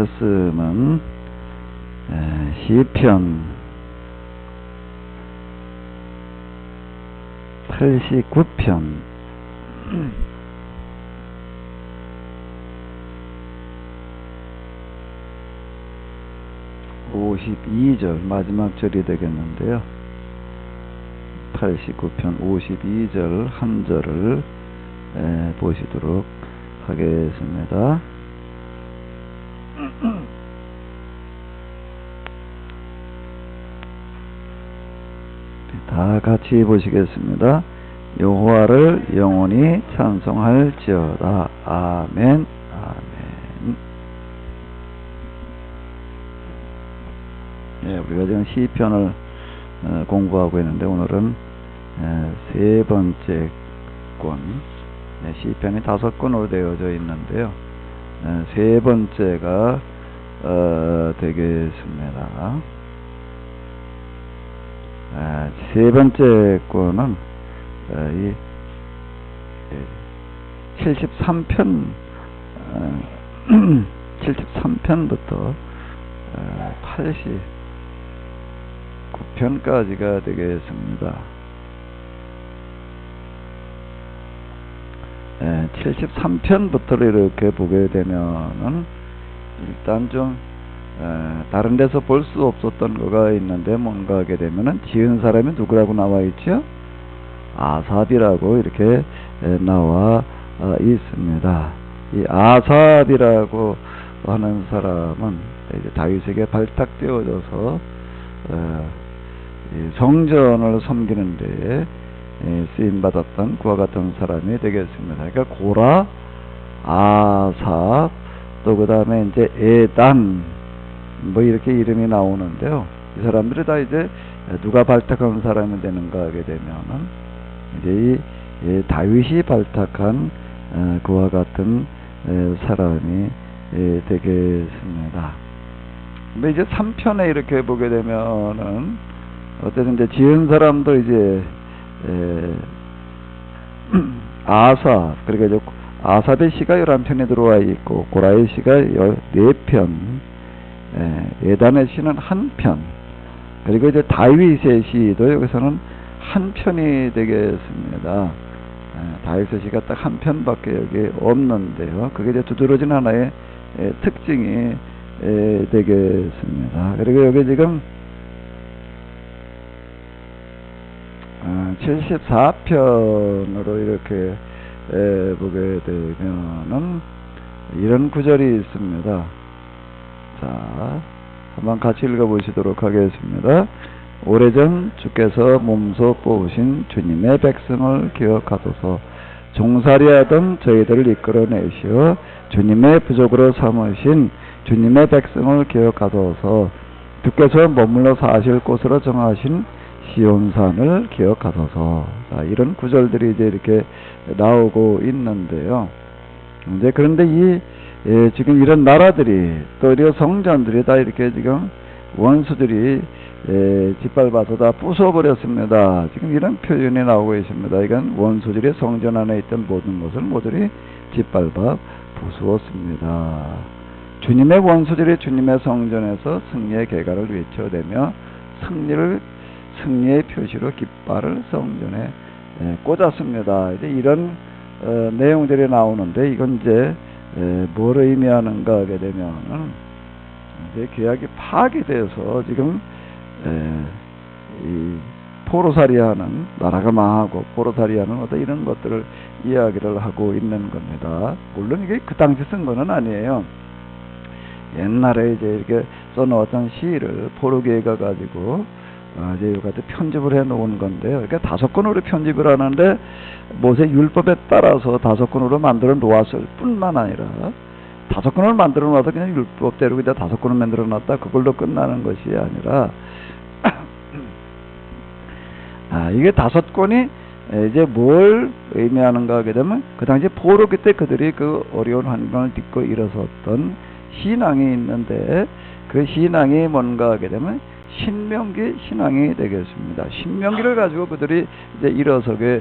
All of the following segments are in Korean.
말씀은 시편 89편 52절 마지막 절이 되겠는데요. 89편 52절 한 절을 보시도록 하겠습니다. 다 같이 보시겠습니다. 여호와를 영원히 찬송할지어다. 아멘. 아멘. 우리가 지금 시편을 공부하고 있는데 오늘은 세 번째 권, 시편이 5권으로 되어져 있는데요. 세 번째가 되겠습니다. 세 번째 권은 이 73편 73편부터 89편까지가 되겠습니다. 73편부터를 이렇게 보게 되면은 일단 좀 다른 데서 볼 수 없었던 거가 있는데 뭔가 하게 되면은 지은 사람이 누구라고 나와 있죠? 아삽이라고 이렇게 나와 있습니다. 이 아삽이라고 하는 사람은 이제 다윗에게 발탁되어져서 성전을 섬기는데 쓰임 받았던 그와 같은 사람이 되겠습니다. 그러니까 고라, 아삽, 또 그 다음에 이제 에단 뭐 이렇게 이름이 나오는데요. 이 사람들이 다 이제 누가 발탁한 사람이 되는가 하게 되면은 이제 이 다윗이 발탁한 그와 같은 사람이 되겠습니다. 근데 이제 3편에 이렇게 보게 되면은 어쨌든 이제 지은 사람도 이제 아삽, 그러니까 이제 아삽의 시가 11편에 들어와 있고 고라의 시가 14편, 에단의 시는 1편, 그리고 이제 다윗의 시도 여기서는 1편이 되겠습니다. 다윗의 시가 딱 1편밖에 여기 없는데요. 그게 이제 두드러진 하나의 특징이 되겠습니다. 그리고 여기 지금 74편으로 이렇게 보게 되면은 이런 구절이 있습니다. 자, 한번 같이 읽어보시도록 하겠습니다. 오래전 주께서 몸소 뽑으신 주님의 백성을 기억하소서. 종살이하던 저희들을 이끌어내시어 주님의 부족으로 삼으신 주님의 백성을 기억하소서. 주께서 머물러 사실 곳으로 정하신 시온산을 기억하소서. 이런 구절들이 이제 이렇게 나오고 있는데요. 이제 그런데 지금 이런 나라들이 또 이런 성전들이 다 이렇게 지금 원수들이 짓밟아서 다 부숴버렸습니다. 지금 이런 표현이 나오고 있습니다. 이건 원수들이 성전 안에 있던 모든 것을 모조리 짓밟아 부수었습니다. 주님의 원수들이 주님의 성전에서 승리의 계가를 외쳐대며 승리의 표시로 깃발을 성전에 꽂았습니다. 이제 이런 내용들이 나오는데 이건 이제 뭘 의미하는가 하게 되면은 이제 계약이 파괴돼서 지금 이 포로살이하는 나라가 망하고 포로살이하는 어떤 이런 것들을 이야기를 하고 있는 겁니다. 물론 이게 그 당시 쓴 거는 아니에요. 옛날에 이제 이렇게 써놓았던 시를 포르기에가 가지고 이제 이렇게 편집을 해 놓은 건데요. 그러니까 5권으로 편집을 하는데 모세 율법에 따라서 5권으로 만들어 놓았을 뿐만 아니라 5권을 만들어 놔서 그냥 율법대로 그냥 5권을 만들어 놨다 그걸로 끝나는 것이 아니라 이게 5권이 이제 뭘 의미하는가 하게 되면 그 당시 포로기 때 그들이 그 어려운 환경을 딛고 일어섰던 신앙이 있는데 그 신앙이 뭔가 하게 되면 신명기 신앙이 되겠습니다. 신명기를 가지고 그들이 이제 일어서게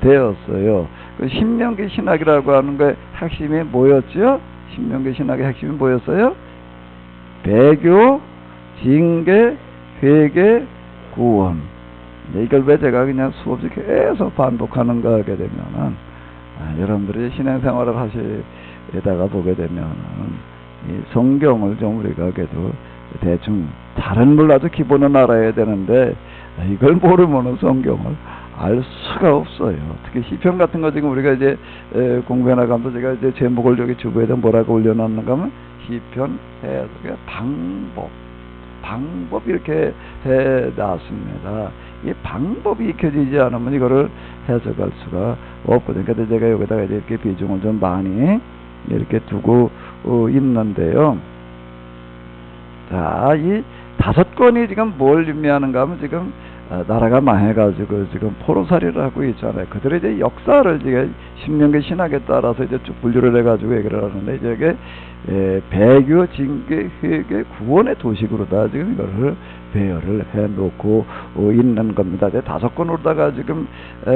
되었어요. 그 신명기 신학이라고 하는 거의 핵심이 뭐였죠? 신명기 신학의 핵심이 뭐였어요? 배교, 징계, 회개, 구원. 이걸 왜 제가 그냥 수없이 계속 반복하는가 하게 되면은, 여러분들이 신앙생활을 하시다가 보게 되면은, 이 성경을 좀 우리가 그래도 대충 잘은 몰라도 기본은 알아야 되는데, 이걸 모르면은 성경을 알 수가 없어요. 특히 시편 같은 거 지금 우리가 이제 공부해 나가면서 제가 이제 제목을 여기 주부에다 뭐라고 올려놨는가 하면 시편 해석의 방법 이렇게 해 놨습니다. 이 방법이 익혀지지 않으면 이거를 해석할 수가 없거든요. 그래서 제가 여기다가 이렇게 비중을 좀 많이 이렇게 두고 있는데요. 자, 이 5권이 지금 뭘 의미하는가 하면 지금 나라가 망해가지고 지금 포로살이를 하고 있잖아요. 그들의 이제 역사를 이제 신명기 신학에 따라서 이제 쭉 분류를 해가지고 얘기를 하는데, 이제 이게 배교, 징계, 회개, 구원의 도식으로다 지금 이거를 배열을 해놓고 있는 겁니다. 이제 5권으로다가 지금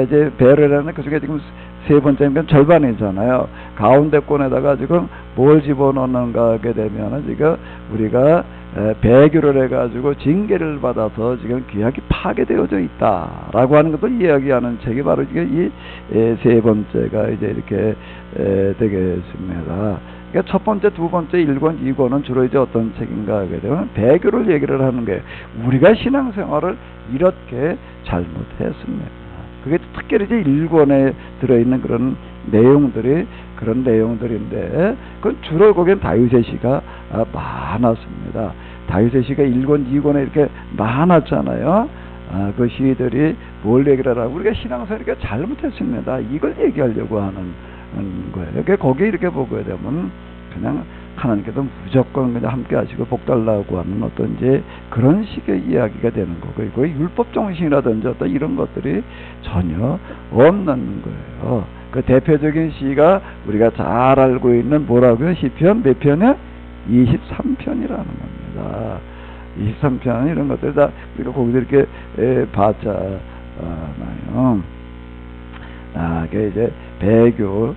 이제 배열을 하는 그 중에 지금 3번째는 절반이잖아요. 가운데 권에다가 지금 뭘 집어넣는가 하게 되면은 지금 우리가 배교를 해가지고 징계를 받아서 지금 규약이 파괴되어져 있다라고 하는 것도 이야기하는 책이 바로 이 3번째가 이제 이렇게 되겠습니다. 그러니까 첫 번째, 두 번째 1권, 2권은 주로 이제 어떤 책인가 하게 되면 배교를 얘기를 하는 거예요. 우리가 신앙생활을 이렇게 잘못했습니다. 그게 특별히 이제 1권에 들어있는 그런 내용들이 그런 내용들인데, 그건 주로 거기엔 다윗의 시가 많았습니다. 다윗의 시가 1권, 2권에 이렇게 많았잖아요. 그 시들이 뭘 얘기를 하고 우리가 신앙생활을 이렇게 잘못했습니다. 이걸 얘기하려고 하는 거예요. 그러니까 거기에 이렇게 보게 되면 그냥 하나님께서 무조건 그냥 함께 하시고 복 달라고 하는 어떤 이제 그런 식의 이야기가 되는 거고, 그 율법 정신이라든지 어떤 이런 것들이 전혀 없는 거예요. 그 대표적인 시가 우리가 잘 알고 있는 뭐라고요? 시편 몇 편에? 23편이라는 겁니다. 23편 이런 것들 다 우리가 거기서 이렇게 봤잖아요. 그게 이제 배교,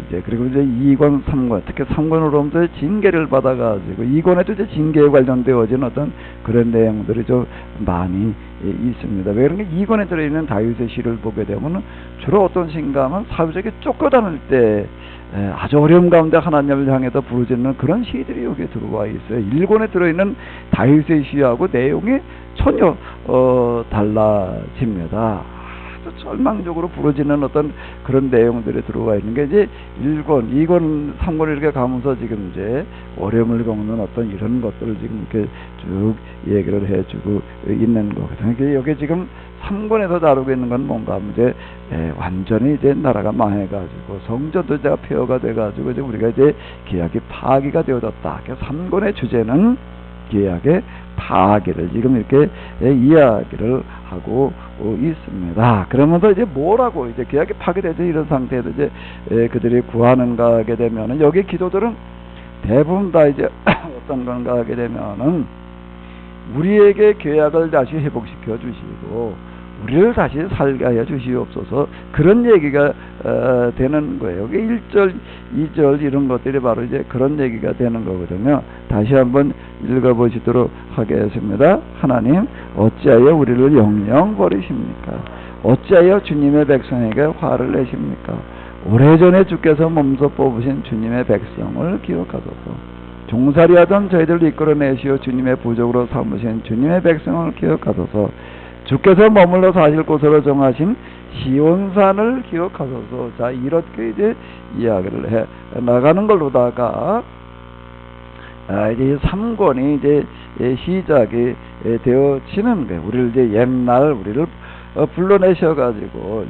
이제 그리고 이제 2권, 3권, 특히 3권으로 하면서 징계를 받아가지고 2권에도 이제 징계에 관련되어진 어떤 그런 내용들이 좀 많이 있습니다. 왜 그런 게 2권에 들어있는 다윗의 시를 보게 되면 주로 어떤 시인가 하면 사회적에 쫓겨다닐 때 아주 어려움 가운데 하나님을 향해서 부르짖는 그런 시들이 여기에 들어와 있어요. 1권에 들어있는 다윗의 시하고 내용이 전혀 달라집니다. 아주 절망적으로 부러지는 어떤 그런 내용들이 들어와 있는 게 이제 1권, 2권, 3권 이렇게 가면서 지금 이제 어려움을 겪는 어떤 이런 것들을 지금 이렇게 쭉 얘기를 해주고 있는 거거든요. 여기 지금 3권에서 다루고 있는 건 뭔가 하면 이제 완전히 이제 나라가 망해가지고 성전도 이제 폐허가 돼가지고 이제 우리가 이제 계약이 파기가 되어졌다. 3권의 주제는 계약의 파기를 지금 이렇게 이야기를 하고 있습니다. 그러면서 이제 뭐라고 이제 계약이 파괴되죠. 이런 상태에서 이제 그들이 구하는가 하게 되면은 여기 기도들은 대부분 다 이제 어떤 건가 하게 되면은 우리에게 계약을 다시 회복시켜 주시고 우리를 다시 살게 하여 주시옵소서, 그런 얘기가 되는 거예요. 여기 1절, 2절 이런 것들이 바로 이제 그런 얘기가 되는 거거든요. 다시 한번 읽어보시도록 하겠습니다. 하나님, 어찌하여 우리를 영영 버리십니까? 어찌하여 주님의 백성에게 화를 내십니까? 오래전에 주께서 몸소 뽑으신 주님의 백성을 기억하소서. 종살이하던 저희들을 이끌어내시어 주님의 부족으로 삼으신 주님의 백성을 기억하소서. 주께서 머물러 사실 곳으로 정하신 시온산을 기억하소서. 자, 이렇게 이제 이야기를 해 나가는 걸로다가 이제 3권이 이제 시작이 되어지는 거예요. 우리를 이제 옛날 우리를 불러내셔가지고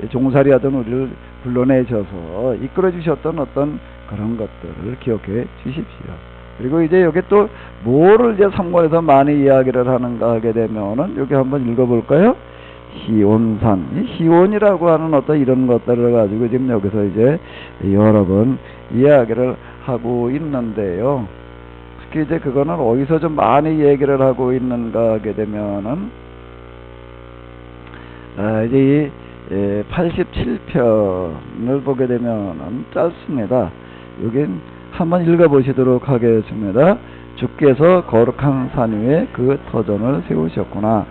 종살이 하던 우리를 불러내셔서 이끌어 주셨던 어떤 그런 것들을 기억해 주십시오. 그리고 이제 여기 또 뭐를 이제 3권에서 많이 이야기를 하는가 하게 되면은 여기 한번 읽어볼까요? 시온산, 이 시온이라고 하는 어떤 이런 것들을 가지고 지금 여기서 이제 여러 번 이야기를 하고 있는데요. 특히 이제 그거는 어디서 좀 많이 얘기를 하고 있는가 하게 되면은 이제 이 87편을 보게 되면은 짧습니다. 여긴 한번 읽어보시도록 하겠습니다. 주께서 거룩한 산 위에 그 터전을 세우셨구나.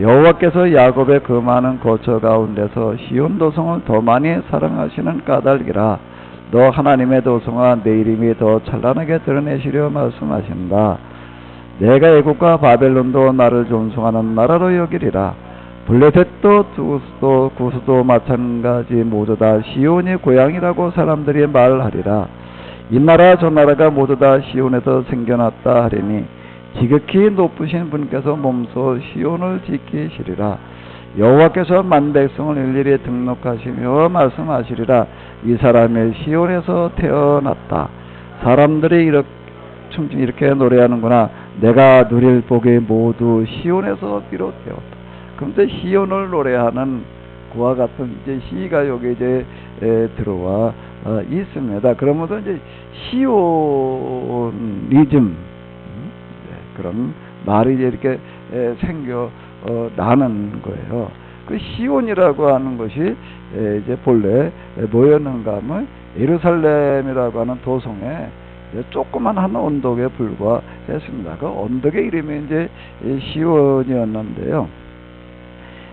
여호와께서 야곱의 그 많은 거처 가운데서 시온 도성을 더 많이 사랑하시는 까닭이라. 너 하나님의 도성아, 내 이름이 더 찬란하게 드러내시려 말씀하신다. 내가 애국과 바벨론도 나를 존숭하는 나라로 여기리라. 블레셋도 두스도 구스도 마찬가지 모두 다 시온의 고향이라고 사람들이 말하리라. 이 나라 저 나라가 모두 다 시온에서 생겨났다 하리니 지극히 높으신 분께서 몸소 시온을 지키시리라. 여호와께서 만백성을 일일이 등록하시며 말씀하시리라. 이 사람이 시온에서 태어났다. 사람들이 이렇게 노래하는구나. 내가 누릴 복이 모두 시온에서 비롯되었다. 그런데 시온을 노래하는 그와 같은 이제 시가 여기 이제 들어와 있습니다. 그러면서 이제 시오니즘 그런 말이 이렇게 생겨 나는 거예요. 그 시온이라고 하는 것이 이제 본래 뭐였는가 하면 예루살렘이라고 하는 도성에 조그만 한 언덕에 불과했습니다. 그 언덕의 이름이 이제 시온이었는데요.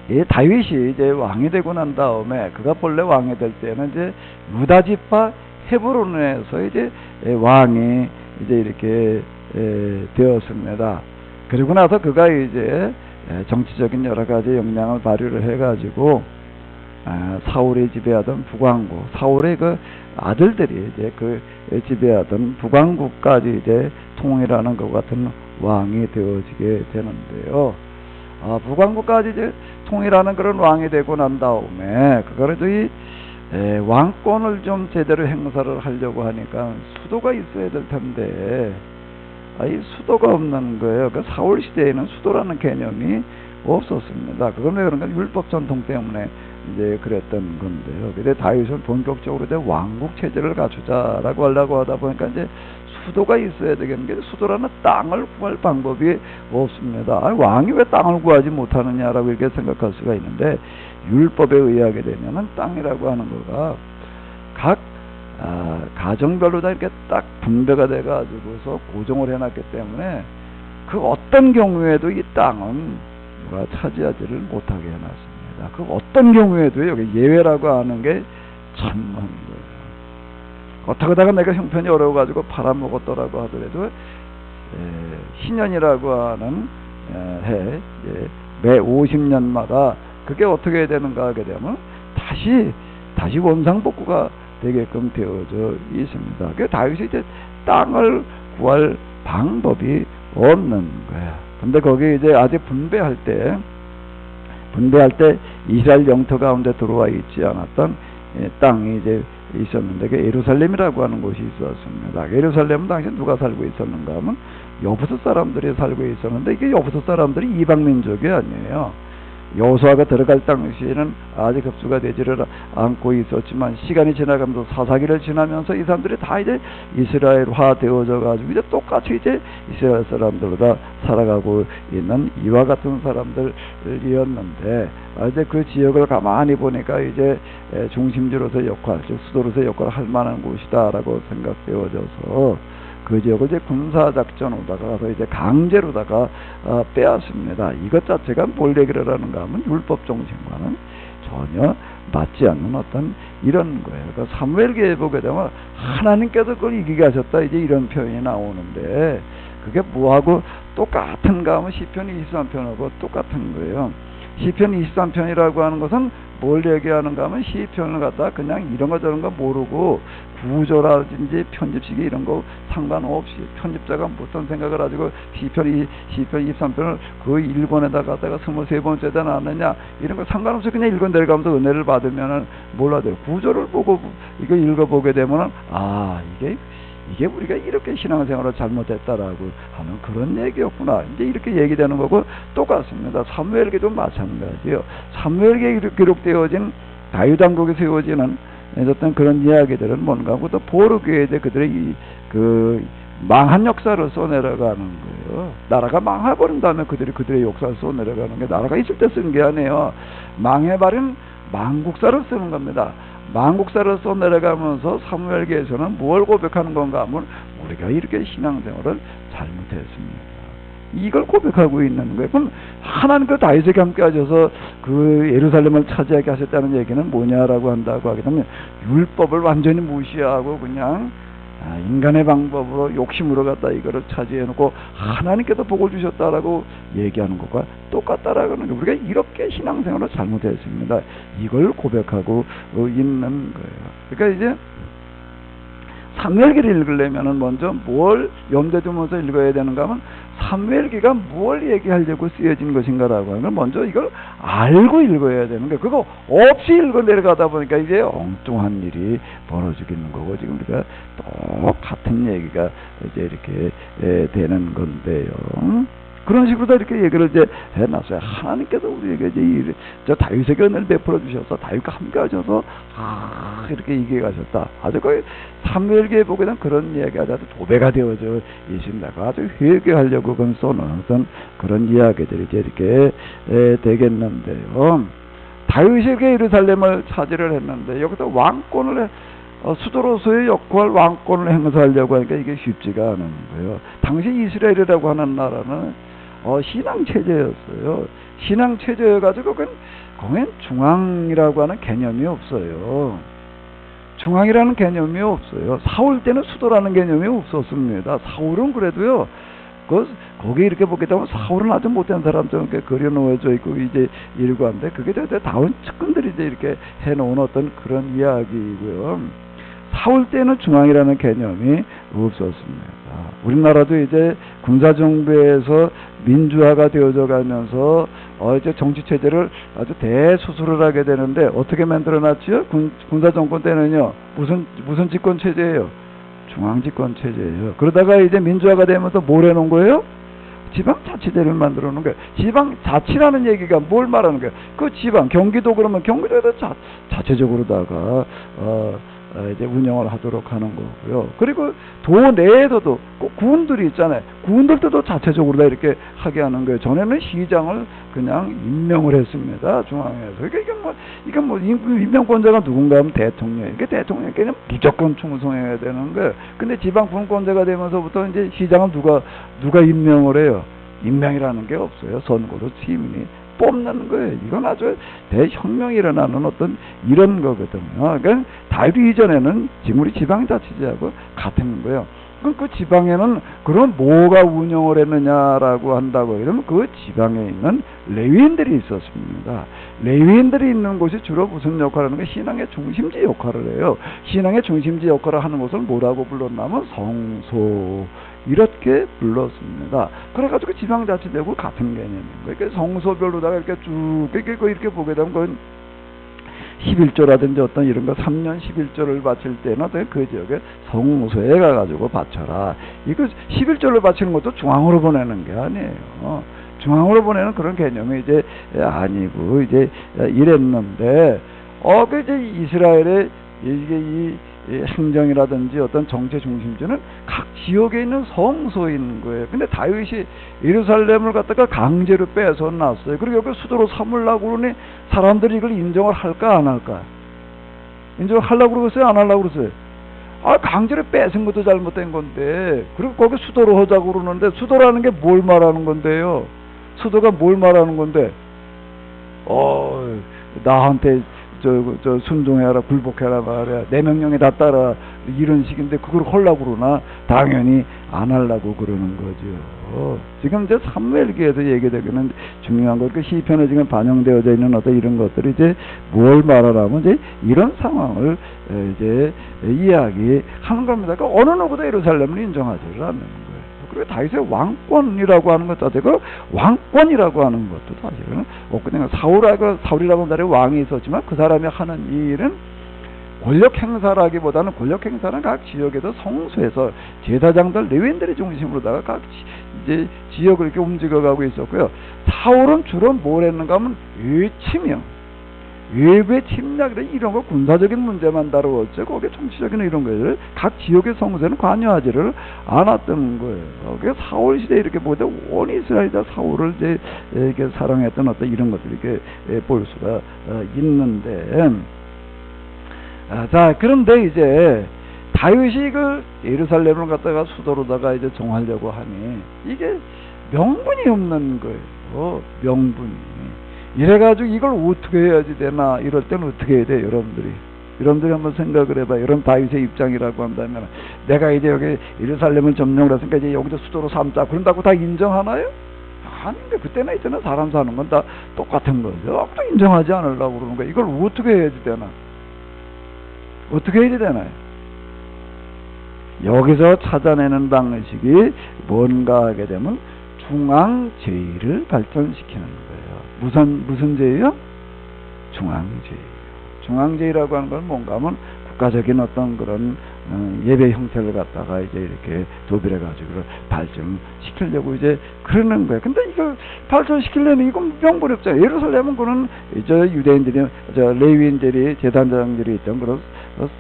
이 다윗이 이제 왕이 되고 난 다음에 그가 본래 왕이 될 때는 이제 유다 지파 헤브론에서 이제 왕이 이제 이렇게 되었습니다. 그리고 나서 그가 이제 정치적인 여러 가지 역량을 발휘를 해가지고 사울이 지배하던 북왕국, 사울의 그 아들들이 이제 그 지배하던 북왕국까지 이제 통일하는 것 같은 왕이 되어지게 되는데요. 북왕국까지 이제 통일하는 그런 왕이 되고 난 다음에 그거를 이 왕권을 좀 제대로 행사를 하려고 하니까 수도가 있어야 될 텐데 이 수도가 없는 거예요. 그 사울 시대에는 수도라는 개념이 없었습니다. 그건 왜 그런가? 율법 전통 때문에 이제 그랬던 건데요. 근데 다윗은 본격적으로 이제 왕국 체제를 갖추자라고 하려고 하다 보니까 이제 수도가 있어야 되겠는데 수도라는 땅을 구할 방법이 없습니다. 왕이 왜 땅을 구하지 못하느냐라고 이렇게 생각할 수가 있는데 율법에 의하게 되면은 땅이라고 하는 거가 각 가정별로 다 이렇게 딱 분배가 돼 가지고서 고정을 해놨기 때문에 그 어떤 경우에도 이 땅은 누가 차지하지를 못하게 해놨습니다. 그 어떤 경우에도 여기 예외라고 하는 게 참한 거예요. 어떡하다가 내가 형편이 어려워가지고 팔아먹었더라고 하더라도 신년이라고 하는 해 매 50년마다 그게 어떻게 되는가 하게 되면 다시 원상복구가 되게끔 되어져 있습니다. 그 다윗이 이제 땅을 구할 방법이 없는 거야. 근데 거기 이제 아직 분배할 때 이스라엘 영토 가운데 들어와 있지 않았던 땅이 이제 있었는데 그 예루살렘이라고 하는 곳이 있었습니다. 예루살렘은 당시 누가 살고 있었는가 하면 여부스 사람들이 살고 있었는데 이게 여부스 사람들이 이방 민족이 아니에요. 여호수아가 들어갈 당시에는 아직 흡수가 되지를 않고 있었지만 시간이 지나가면서 사사기를 지나면서 이 사람들이 다 이제 이스라엘화 되어져 가지고 이제 똑같이 이제 이스라엘 사람들로 다 살아가고 있는 이와 같은 사람들이었는데 이제 그 지역을 가만히 보니까 이제 중심지로서 역할, 즉 수도로서 역할을 할 만한 곳이다라고 생각되어져서 그 지역을 이제 군사작전으로다가 가서 이제 강제로다가 빼앗습니다. 이것 자체가 뭘 얘기를 하는가 하면 율법 정신과는 전혀 맞지 않는 어떤 이런 거예요. 그러니까 사무엘기에 보게 되면 하나님께서 그걸 이기게 하셨다 이제 이런 표현이 나오는데 그게 뭐하고 똑같은가 하면 시편 23편하고 똑같은 거예요. 시편 23편이라고 하는 것은 뭘 얘기하는가 하면 시편을 갖다 그냥 이런 거 저런 거 모르고 구조라든지 편집식이 이런 거 상관없이 편집자가 무슨 생각을 가지고 시편 23편을 그 1권에다 갖다가 23번째다 나왔느냐 이런 거 상관없이 그냥 읽어 내려가면서 은혜를 받으면은 몰라도 구조를 보고 이거 읽어보게 되면은 이게 우리가 이렇게 신앙생활을 잘못했다라고 하는 그런 얘기였구나. 이제 이렇게 얘기되는 거고 똑같습니다. 사무엘기도 마찬가지예요. 사무엘기에 기록되어진 다윗 왕국에 세워지는 어떤 그런 이야기들은 뭔가 하고 또 보르기에 이제 그들의 그 망한 역사를 써내려가는 거예요. 나라가 망해버린 다음에 그들의 역사를 써내려가는 게 나라가 있을 때 쓰는 게 아니에요. 망해버린 망국사를 쓰는 겁니다. 만국사를 써내려가면서 사무엘기에서는 뭘 고백하는 건가 하면 우리가 이렇게 신앙생활을 잘못했습니다. 이걸 고백하고 있는 거예요. 그럼 하나님과 다윗에게 함께 하셔서 그 예루살렘을 차지하게 하셨다는 얘기는 뭐냐라고 한다고 하게 되면 율법을 완전히 무시하고 그냥 인간의 방법으로 욕심으로 갖다 이거를 차지해놓고 하나님께서 복을 주셨다라고 얘기하는 것과 똑같다라는 거예요. 우리가 이렇게 신앙생활을 잘못했습니다. 이걸 고백하고 있는 거예요. 그러니까 이제 사무엘기를 읽으려면은 먼저 뭘 염두에 두면서 읽어야 되는가 하면 사무엘기가 뭘 얘기하려고 쓰여진 것인가라고 하는 걸 먼저 이걸 알고 읽어야 되는 거예요. 그거 없이 읽어 내려가다 보니까 이제 엉뚱한 일이 벌어지고 있는 거고 지금 우리가 똑같은 얘기가 이제 이렇게 되는 건데요. 그런 식으로 다 이렇게 얘기를 이제 해놨어요. 하나님께서 우리에게 이제 저 다윗에게 은혜를 베풀어 주셔서 다윗과 함께 하셔서 이렇게 이겨 가셨다. 아주 거의 사무엘기에 보게 되면 그런 이야기가 아주 도배가 되어져 있습니다. 아주 회개하려고 써놓은 그런 이야기들이 이제 이렇게 되겠는데요. 다윗에게 예루살렘을 차지를 했는데 여기서 왕권을 수도로서의 역할, 왕권을 행사하려고 하니까 이게 쉽지가 않은 거예요. 당시 이스라엘이라고 하는 나라는 신앙체제였어요. 신앙체제여가지고 거긴 중앙이라고 하는 개념이 없어요. 중앙이라는 개념이 없어요. 사울 때는 수도라는 개념이 없었습니다. 사울은 그래도요, 거기 이렇게 보게 되면 사울은 아주 못된 사람처럼 이렇게 그려놓아져 있고 이제 일관데 그게 다운 측근들이 이제 이렇게 해놓은 어떤 그런 이야기이고요. 사울 때는 중앙이라는 개념이 없었습니다. 우리나라도 이제 군사정부에서 민주화가 되어져 가면서 이제 정치체제를 아주 대수술을 하게 되는데 어떻게 만들어놨지요? 군사정권 때는요 무슨 집권체제예요? 중앙집권체제예요. 그러다가 이제 민주화가 되면서 뭘 해놓은 거예요? 지방자치제를 만들어 놓은 거예요. 지방자치라는 얘기가 뭘 말하는 거예요? 그 지방, 경기도 그러면 경기도에다 자체적으로다가 이제 운영을 하도록 하는 거고요. 그리고 도 내에서도 군들이 있잖아요. 군들도 자체적으로 다 이렇게 하게 하는 거예요. 전에는 시장을 그냥 임명을 했습니다. 중앙에서. 그러니까 이게 뭐 임명권자가 누군가 하면 대통령. 이게 대통령께는 무조건 충성해야 되는 거예요. 근데 지방 분권자가 되면서부터 이제 시장은 누가 임명을 해요? 임명이라는 게 없어요. 선거로 시민이 뽑는 거예요. 이건 아주 대혁명이 일어나는 어떤 이런 거거든요. 그러니까 다윗 이전에는 지금 우리 지방자치제하고 같은 거예요. 그럼 그 지방에는 그럼 뭐가 운영을 했느냐라고 한다고 이러면 그 지방에 있는 레위인들이 있었습니다. 레위인들이 있는 곳이 주로 무슨 역할을 하는 거예요? 신앙의 중심지 역할을 해요. 신앙의 중심지 역할을 하는 것을 뭐라고 불렀냐면 성소 이렇게 불렀습니다. 그래가지고 지방자치되고 같은 개념인 거예요. 그러니까 성소별로다가 이렇게 쭉 이렇게 보게 되면 그건 11조라든지 어떤 이런 거 3년 11조를 바칠 때는 그 지역에 성소에 가가지고 바쳐라. 이거 11조를 바치는 것도 중앙으로 보내는 게 아니에요. 중앙으로 보내는 그런 개념이 이제 아니고 이제 이랬는데 그 이제 이스라엘의 이게 이 행정이라든지 어떤 정치 중심지는 각 지역에 있는 성소인 거예요. 근데 다윗이 예루살렘을 갖다가 강제로 빼서 놨어요. 그리고 여기 수도로 삼으려고 그러니 사람들이 이걸 인정을 할까 안 할까? 인정을 하려고 그러겠어요? 안 하려고 그러세요? 강제로 뺏은 것도 잘못된 건데 그리고 거기 수도로 하자고 그러는데 수도라는 게 뭘 말하는 건데요? 수도가 뭘 말하는 건데 나한테 저 순종해라 굴복해라 말이야 내 명령에 다 따라 이런 식인데 그걸 하려고 그러나 당연히 안 하려고 그러는 거죠. 지금 이제 사무엘기에서 얘기되기는 중요한 것, 그 시편에 지금 반영되어져 있는 어떤 이런 것들이 이제 뭘 말하라면 이제 이런 상황을 이제 이야기하는 겁니다. 그러니까 어느 누구도 예루살렘을 인정하지를 않는 거예요. 그리고 다윗의 왕권이라고 하는 것 자체가 왕권이라고 하는 것도 사실은 없거든요. 사울이라고 하는 사람이 왕이 있었지만 그 사람이 하는 일은 권력 행사라기보다는 권력 행사는 각 지역에서 성소에서 제사장들 레위인들의 중심으로다가 각 이제 지역을 이렇게 움직여가고 있었고요. 사울은 주로 뭘 했는가 하면 외침이요. 외부의 침략 이런 거 군사적인 문제만 다루었죠. 거기에 정치적인 이런 거를 각 지역의 성소에는 관여하지를 않았던 거예요. 그래서 사울 시대 이렇게 보다 온 이스라엘이 다 사울을 이제 이렇게 사랑했던 어떤 이런 것들 이렇게 볼 수가 있는데 자, 그런데 이제 다윗이 그 예루살렘을 갖다가 수도로다가 이제 정하려고 하니 이게 명분이 없는 거예요. 명분이. 이래가지고 이걸 어떻게 해야지 되나, 이럴 때는 어떻게 해야 돼요, 여러분들이 한번 생각을 해봐요. 여러분 다윗의 입장이라고 한다면, 내가 이제 여기 예루살렘을 점령을 했으니까 이제 여기서 수도로 삼자, 그런다고 다 인정하나요? 아닌데, 그때나 이때나 사람 사는 건 다 똑같은 거죠. 또 인정하지 않으려고 그러는 거예요. 이걸 어떻게 해야지 되나? 어떻게 해야 되나요? 여기서 찾아내는 방식이 뭔가 하게 되면 중앙제의를 발전시키는 거예요. 무슨 제의요? 중앙제의. 중앙제의라고 하는 건 뭔가 하면 국가적인 어떤 그런 예배 형태를 갖다가 이제 이렇게 도배해가지고 발전시키려고 이제 그러는 거예요. 근데 이걸 발전시키려면 이건 명분이 없잖아요. 예루살렘은 그런 유대인들이, 레위인들이, 제단장들이 있던 그런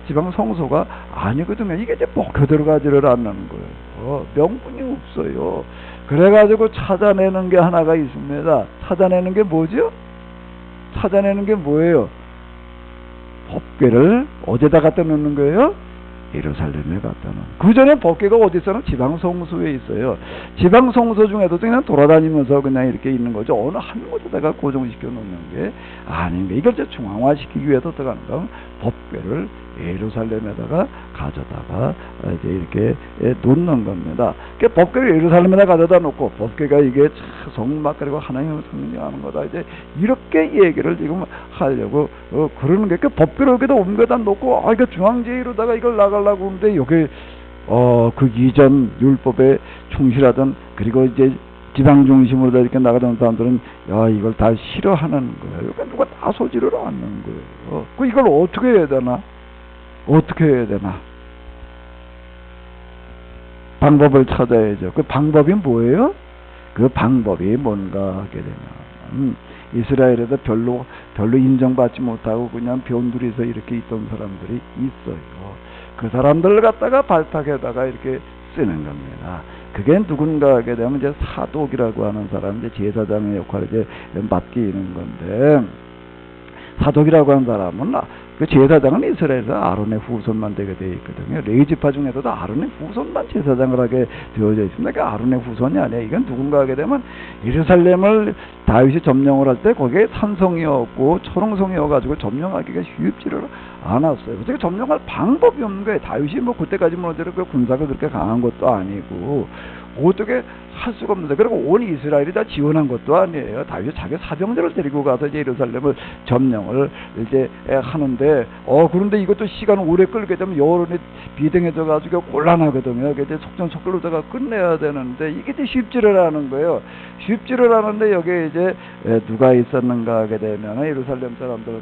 지방 성소가 아니거든요. 이게 이제 먹혀 들어가지를 않는 거예요. 명분이 없어요. 그래가지고 찾아내는 게 하나가 있습니다. 찾아내는 게 뭐죠? 찾아내는 게 뭐예요? 법궤를 어디다 갖다 놓는 거예요? 예루살렘에 갖다 놓는. 그 전에 법궤가 어디 있어요? 지방 성소에 있어요. 지방 성소 중에도 그냥 돌아다니면서 그냥 이렇게 있는 거죠. 어느 한 곳에다가 고정시켜 놓는 게 아닌가. 이걸 이제 중앙화시키기 위해서 어떻게 하는가? 법궤를 예루살렘에다가 가져다가 이제 이렇게 놓는 겁니다. 그 법궤를 예루살렘에다 가져다 놓고, 법궤가 이게 성막 그리고 하나님을 성령하는 거다, 이제 이렇게 얘기를 지금 하려고 그러는 게, 그 법궤를 여기다 옮겨다 놓고, 이거 중앙제의로다가 이걸 나가려고 하는데, 여기 그 이전 율법에 충실하던, 그리고 이제 지방 중심으로 이렇게 나가던 사람들은 이걸 다 싫어하는 거예요. 그러니까 누가 다 소지를 않는 거예요. 이걸 어떻게 해야 되나? 어떻게 해야 되나? 방법을 찾아야죠. 그 방법이 뭐예요? 그 방법이 뭔가 하게 되면, 이스라엘에도 별로 인정받지 못하고 그냥 변두리에서 이렇게 있던 사람들이 있어요. 그 사람들을 갖다가 발탁에다가 이렇게 쓰는 겁니다. 그게 누군가 하게 되면 이제 사독이라고 하는 사람, 이제 제사장의 역할을 이제 맡기는 건데, 사독이라고 하는 사람은 그 제사장은 이스라엘에서 아론의 후손만 되게 되어 있거든요. 레위지파 중에서도 아론의 후손만 제사장을 하게 되어져 있습니다. 그러니까 아론의 후손이 아니에요. 이건 누군가 하게 되면 예루살렘을 다윗이 점령을 할 때 거기에 산성이었고 초롱성이어가지고 점령하기가 쉽지를 않았어요. 그래서 점령할 방법이 없는 거예요. 다윗이 뭐 그때까지 뭐대로 그 군사가 그렇게 강한 것도 아니고 어떻게 할 수가 없는데, 그리고 온 이스라엘이 다 지원한 것도 아니에요. 다윗이 자기 사병들을 데리고 가서 이제 예루살렘을 점령을 이제 하는데, 그런데 이것도 시간 오래 끌게 되면 여론이 비등해져 가지고 곤란하거든요. 이제 속전속결로다가 끝내야 되는데 이게 이제 쉽지를 않은 거예요. 쉽지를 않은데 여기에 이제 누가 있었는가 하게 되면 예루살렘 사람들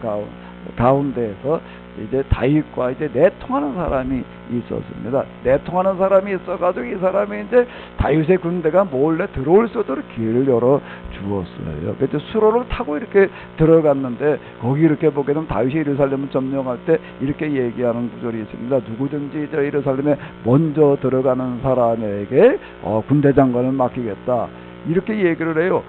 가운데에서 이제 다윗과 이제 내통하는 사람이 있었습니다. 내통하는 사람이 있어가지고 이 사람이 이제 다윗의 군대가 몰래 들어올 수 있도록 길을 열어 주었어요. 그래서 수로를 타고 이렇게 들어갔는데, 거기 이렇게 보게 되면 다윗이 예루살렘을 점령할 때 이렇게 얘기하는 구절이 있습니다. 누구든지 저 예루살렘에 먼저 들어가는 사람에게 군대 장관을 맡기겠다, 이렇게 얘기를 해요.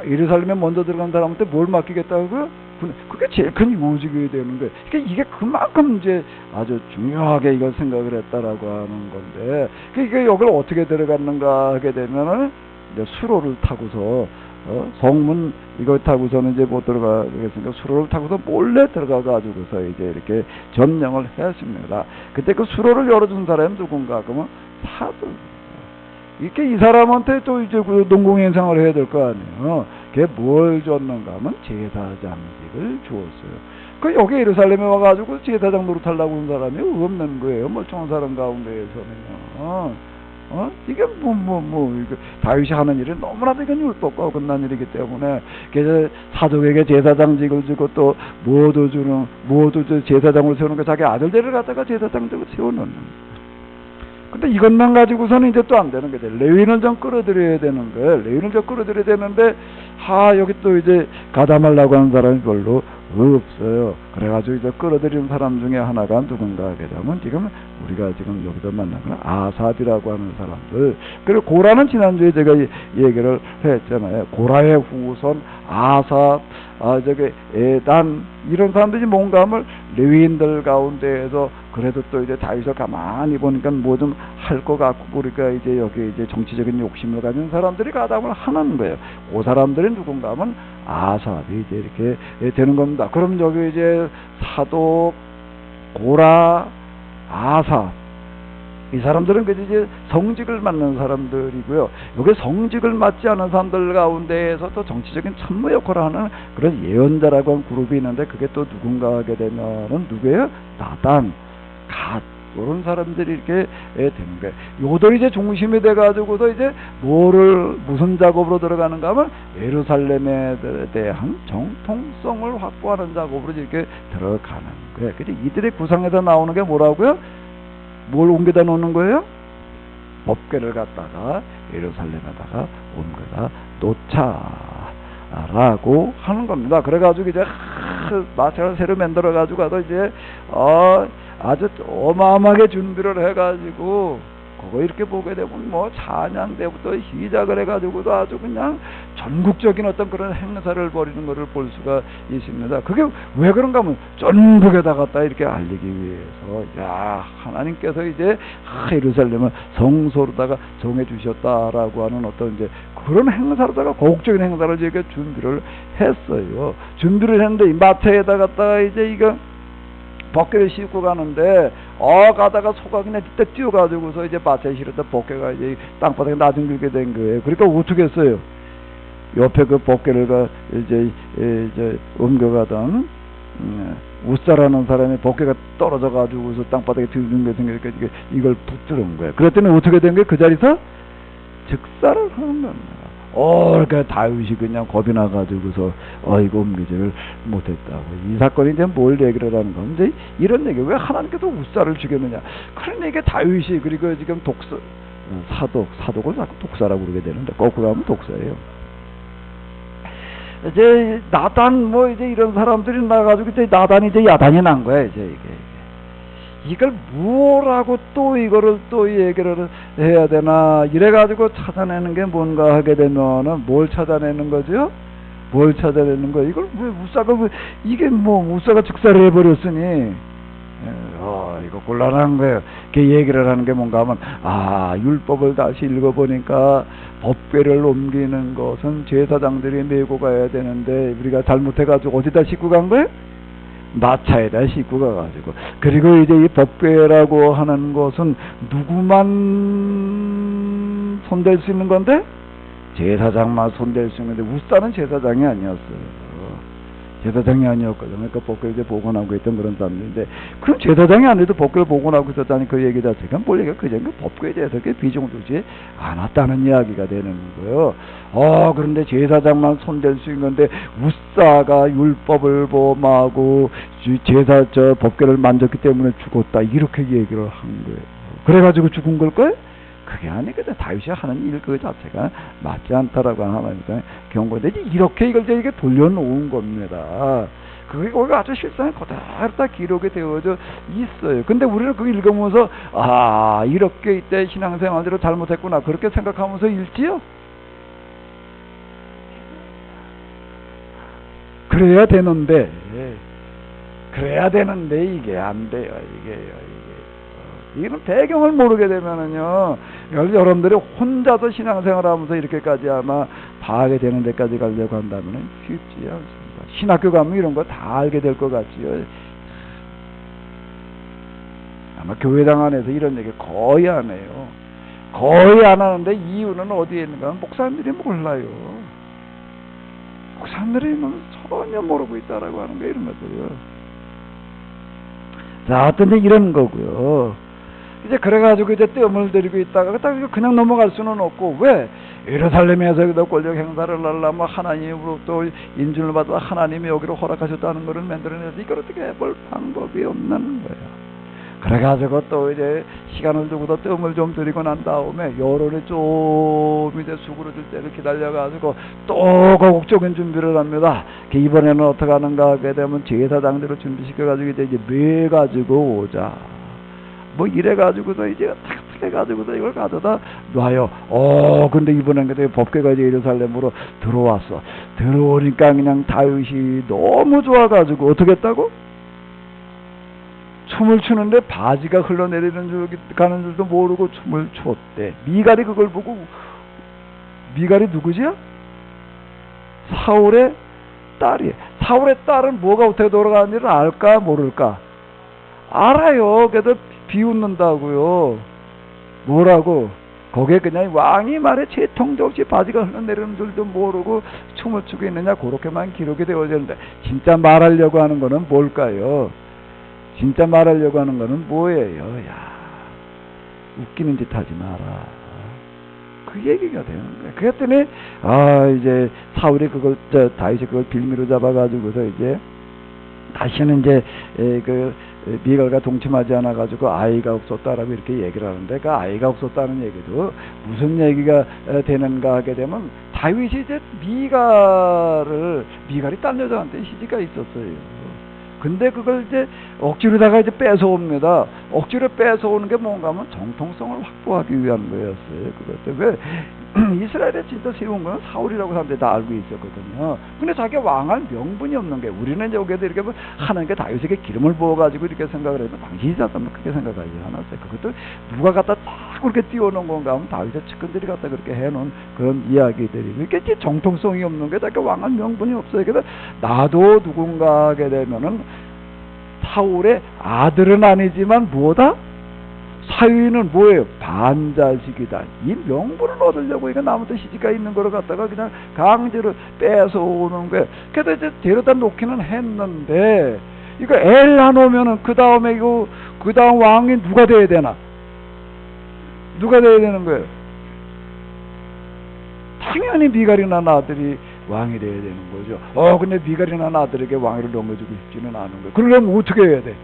예루살렘에 먼저 들어간 사람한테 뭘 맡기겠다고요? 그게 제일 큰 요직이 되는 거예요. 그러니까 이게 그만큼 이제 아주 중요하게 이걸 생각을 했다라고 하는 건데, 이게 여기를 어떻게 들어갔는가 하게 되면은 이제 수로를 타고서 성문 이걸 타고서는 이제 못 들어가겠으니까 수로를 타고서 몰래 들어가 가지고서 이제 이렇게 점령을 했습니다. 그때 그 수로를 열어준 사람이 누군가? 그러면 사도. 이렇게 이 사람한테 또 이제 그 농공행상을 해야 될 거 아니에요. 걔 뭘 줬는가 하면 제사장직을 주었어요. 여기 예루살렘에 와가지고 제사장 노릇하려고 온 사람이 없는 거예요. 멀쩡한 사람 가운데에서는요. 이게 이게 다윗이 하는 일은 너무나도 이건 율법과 어긋난 일이기 때문에, 사독에게 제사장직을 주고 또 모두 제사장으로 세우는 거, 자기 아들들을 갖다가 제사장직을 세워놓는 거예요. 근데 이것만 가지고서는 이제 또 안 되는 거죠. 레위인을 좀 끌어들여야 되는 거예요. 레위인을 좀 끌어들여야 되는데, 여기 또 이제 가담하려고 하는 사람이 별로 없어요. 그래가지고 이제 끌어들이는 사람 중에 하나가 누군가 하게 되면 지금 우리가 지금 여기서 만난 건 아삽이라고 하는 사람들. 그리고 고라는 지난주에 제가 얘기를 했잖아요. 고라의 후손 아삽, 저기 에단, 이런 사람들이 뭔가 하면 레위인들 가운데에서 그래도 또 이제 다윗을 가만히 보니까 뭐 좀 할 것 같고, 그러니까 이제 여기 이제 정치적인 욕심을 가진 사람들이 가담을 하는 거예요. 그 사람들이 누군가 하면 아삽이 이제 이렇게 되는 겁니다. 그럼 여기 이제 사독, 고라, 아삽, 이 사람들은 그 이제 성직을 맡는 사람들이고요. 여기 성직을 맡지 않은 사람들 가운데에서 또 정치적인 참모 역할을 하는 그런 예언자라고 하는 그룹이 있는데, 그게 또 누군가 하게 되면은 누구예요? 나단, 갓, 이런 사람들이 이렇게 되는 거예요. 요들이 이제 중심이 돼가지고서 이제 무슨 작업으로 들어가는가 하면 예루살렘에 대한 정통성을 확보하는 작업으로 이렇게 들어가는 거예요. 근데 이들의 구상에서 나오는 게 뭐라고요? 뭘 옮겨다 놓는 거예요? 법궤를 갖다가 예루살렘에다가 옮겨다 놓자라고 하는 겁니다. 그래가지고 이제 마차를 새로 만들어가지고 가서 이제 아주 어마어마하게 준비를 해가지고 그거 이렇게 보게 되면 뭐 찬양 때부터 시작을 해가지고도 아주 그냥 전국적인 어떤 그런 행사를 벌이는 것을 볼 수가 있습니다. 그게 왜 그런가 하면 전국에다 갖다 이렇게 알리기 위해서, 야, 하나님께서 이제 예루살렘을 성소로다가 정해 주셨다라고 하는 어떤 이제 그런 행사로다가 고국적인 행사를 이렇게 준비를 했어요. 준비를 했는데 이 마차에다 갖다가 이제 이거 법궤를 싣고 가는데 가다가 소가 그냥 딱 뛰어가지고서 이제 마차에 실었다 법궤가 이제 땅바닥에 나중들게 된 거예요. 그러니까 어떻게 했어요? 옆에 그 법궤를 이제 옮겨가던 우사라는 사람이 법궤가 떨어져 가지고서 땅바닥에 뒤집는 게 생기니까 이걸 붙들은 거예요. 그랬더니 어떻게 된 거예요? 그 자리에서 즉사를 하는 겁니다. 그러니까 다윗이 그냥 겁이 나가지고서 이거 옮기지를 못했다고. 이 사건이 이제 뭘 얘기를 하는 건데, 이런 얘기, 왜 하나님께서 우사를 죽였느냐, 그런 얘기. 다윗이, 그리고 지금 사독을 자꾸 독사라고 그러게 되는데 거꾸로 하면 독사예요. 이제 나단 뭐 이제 이런 사람들이 나가지고 이제 나단이 이제 야단이 난 거야. 이제 이걸 뭐라고 또 이거를 또 얘기를 해야 되나, 이래가지고 찾아내는 게 뭔가 하게 되면은 뭘 찾아내는 거죠? 뭘 찾아내는 거야? 이걸 왜 우사가, 이게 뭐 우사가 즉사를 해버렸으니 이거 곤란한 거예요. 그 얘기를 하는 게 뭔가 하면 율법을 다시 읽어보니까 법궤를 옮기는 것은 제사장들이 메고 가야 되는데 우리가 잘못해가지고 어디다 싣고 간 거예요? 마차에다 싣고 가가지고. 그리고 이제 이 법궤라고 하는 것은 누구만 손댈 수 있는 건데? 제사장만 손댈 수 있는데 우사는 제사장이 아니었어요. 제사장이 아니었거든요. 그러니까 법궤를 이제 복원하고 있던 그런 사람들인데, 그럼 제사장이 아니어도 법궤를 복원하고 있었다니 그 얘기 자체가 뭘 얘기가, 그냥 그 법궤에 대해서 비중을 두지 않았다는 이야기가 되는 거예요. 그런데 제사장만 손댈 수 있는 건데 우사가 율법을 범하고 법궤를 만졌기 때문에 죽었다, 이렇게 얘기를 한 거예요. 그래가지고 죽은 걸까요? 그게 아니거든. 다윗이 하는 일 그 자체가 맞지 않다라고 하나님께 경고인데, 이렇게 이걸 이게 돌려놓은 겁니다. 그게 거기가 아주 실상에 그대로 다 기록이 되어져 있어요. 근데 우리는 그거 읽으면서 이렇게 이때 신앙생활대로 잘못했구나, 그렇게 생각하면서 읽지요? 그래야 되는데 이게 안 돼요. 이거는 배경을 모르게 되면은요, 여러분들이 혼자서 신앙생활하면서 이렇게까지 아마 다 알게 되는 데까지 가려고 한다면은 쉽지 않습니다. 신학교 가면 이런 거 다 알게 될 것 같지요. 아마 교회당 안에서 이런 얘기 거의 안 해요. 거의 안 하는데 이유는 어디에 있는가 하면 목사님들이 몰라요. 목사님들이 전혀 모르고 있다라고 하는 게 이런 것들이요. 자, 어떤 이런 거고요. 이제 그래가지고 이제 뜸을 들이고 있다가 그냥 넘어갈 수는 없고, 왜? 예루살렘에서 권력 행사를 하려면 하나님으로부터 인준을 받아 하나님이 여기로 허락하셨다는 것을 만들어내서 이걸 어떻게 해볼 방법이 없는 거예요. 그래가지고 또 이제 시간을 두고도 뜸을 좀 들이고 난 다음에 여론이 좀 이제 수그러질 때를 기다려가지고 또 거국적인 준비를 합니다. 이번에는 어떻게 하는가 하게 되면 제사장대로 준비시켜가지고 이제 매가지고 오자. 뭐 이래가지고서 이제 탁 해가지고서 이걸 가져다 놔요. 근데 이번엔 그때 법궤가 이제 예루살렘으로 들어왔어. 들어오니까 그냥 다윗이 너무 좋아가지고 어떻게 했다고? 춤을 추는데 바지가 흘러내리는 줄 가는 줄도 모르고 춤을 췄대. 미갈이 그걸 보고, 미갈이 누구지요? 사울의 딸이. 사울의 딸은 뭐가 어떻게 돌아가는지를 알까 모를까? 알아요. 그래도 비웃는다고요. 뭐라고? 거기에 그냥 왕이 말에 채통도 없이 바지가 흘러내리는 줄도 모르고 춤을 추고 있느냐, 그렇게만 기록이 되어지는데, 진짜 말하려고 하는 거는 뭘까요? 진짜 말하려고 하는 거는 뭐예요? 야, 웃기는 짓 하지 마라. 그 얘기가 되는 거예요. 그랬더니 이제 사울이 그걸, 다윗이 그걸 빌미로 잡아가지고서 이제 다시는 이제 미갈과 동침하지 않아가지고 아이가 없었다라고 이렇게 얘기를 하는데, 그 아이가 없었다는 얘기도 무슨 얘기가 되는가 하게 되면, 다윗이 이제 미갈이 딴 여자한테 시집가 있었어요. 근데 그걸 이제 억지로다가 이제 뺏어옵니다. 억지로 뺏어오는 게 뭔가 하면 정통성을 확보하기 위한 거였어요. 그것도 왜 이스라엘에 진짜 세운 건 사울이라고 사람들이 다 알고 있었거든요. 근데 자기 왕할 명분이 없는 게, 우리는 여기에도 이렇게 하나님께 다윗에게 기름을 부어가지고 이렇게 생각을 해도 당신이 잡으면 크게 생각하지 않았어요. 그것도 누가 갖다 딱 그렇게 띄워놓은 건가 하면 다윗의 측근들이 갖다 그렇게 해놓은 그런 이야기들이고, 이게 정통성이 없는 게 자기 왕할 명분이 없어요. 그래서 나도 누군가 하게 되면은 사울의 아들은 아니지만 뭐다? 사위는 뭐예요? 반자식이다. 이 명분을 얻으려고 이거 나무도 시집가 있는 거를 갖다가 그냥 강제로 뺏어오는 거예요. 그래서 이제 데려다 놓기는 했는데, 이거 애를 안 오면은 그 다음에 그 다음 왕이 누가 돼야 되나? 누가 돼야 되는 거예요? 당연히 미갈이 난 아들이 왕이 돼야 되는 거죠. 근데 미갈이 난 아들에게 왕위를 넘겨주고 싶지는 않은 거예요. 그러려면 어떻게 해야 돼?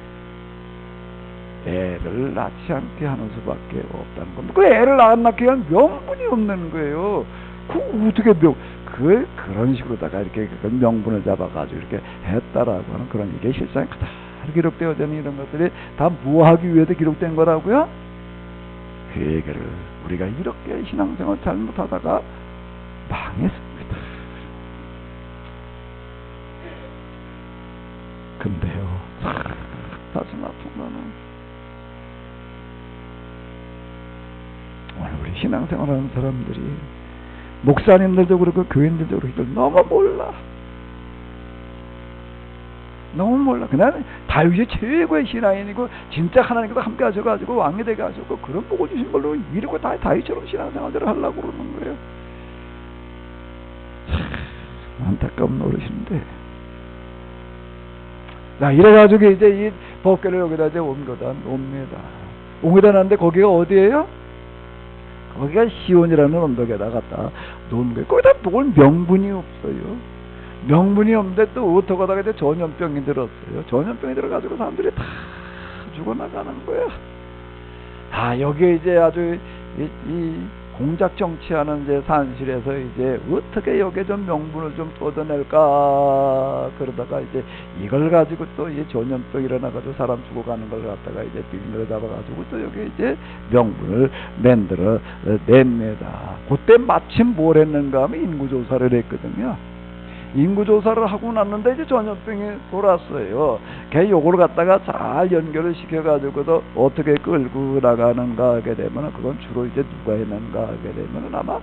애를 낳지 않게 하는 수밖에 없다는 겁니다. 그 애를 안 낳게 한 명분이 없는 거예요. 그 어떻게 그런 식으로다가 이렇게 명분을 잡아가지고 이렇게 했다라고 하는 그런 얘기, 실상에 그대로 기록되어져 있는 이런 것들이 다 뭐하기 위해서 기록된 거라고요? 그 얘기를 우리가 이렇게 신앙생활 잘못하다가 망했습니다. 근데요, 가슴 아픈 거는 오늘 우리 신앙생활하는 사람들이, 목사님들도 그렇고 교인들도 그렇고 너무 몰라. 그냥 다윗이 최고의 신앙인이고 진짜 하나님께서 함께 하셔가지고 왕이 되게 하셨고 그런 복을 주신 걸로 이러고 다 다윗처럼 신앙생활을 하려고 그러는 거예요. 안타까운 노릇인데. 자, 이래가지고 이제 이 법궤를 여기다 이제 옵니다. 놨는데 거기가 어디예요? 거기가 시온이라는 언덕에다 갖다 놓은 거예요. 거기다 놓을 명분이 없어요. 명분이 없는데 또 어떡하다가 이제 전염병이 들었어요. 전염병이 들어가지고 사람들이 다 죽어나가는 거야. 여기에 이제 아주 이 공작 정치하는 이제 산실에서 이제 어떻게 여기에 좀 명분을 좀 뻗어낼까 그러다가 이제 이걸 가지고 또 이 전염병 일어나가지고 사람 죽어가는 걸 갖다가 이제 빌미로 잡아가지고 또 여기 이제 명분을 만들어 냅니다. 그때 마침 뭘 했는가 하면 인구조사를 했거든요. 인구조사를 하고 났는데 이제 전염병이 돌았어요. 걔 요걸 갖다가 잘 연결을 시켜가지고도 어떻게 끌고 나가는가 하게 되면, 그건 주로 이제 누가 했는가 하게 되면 아마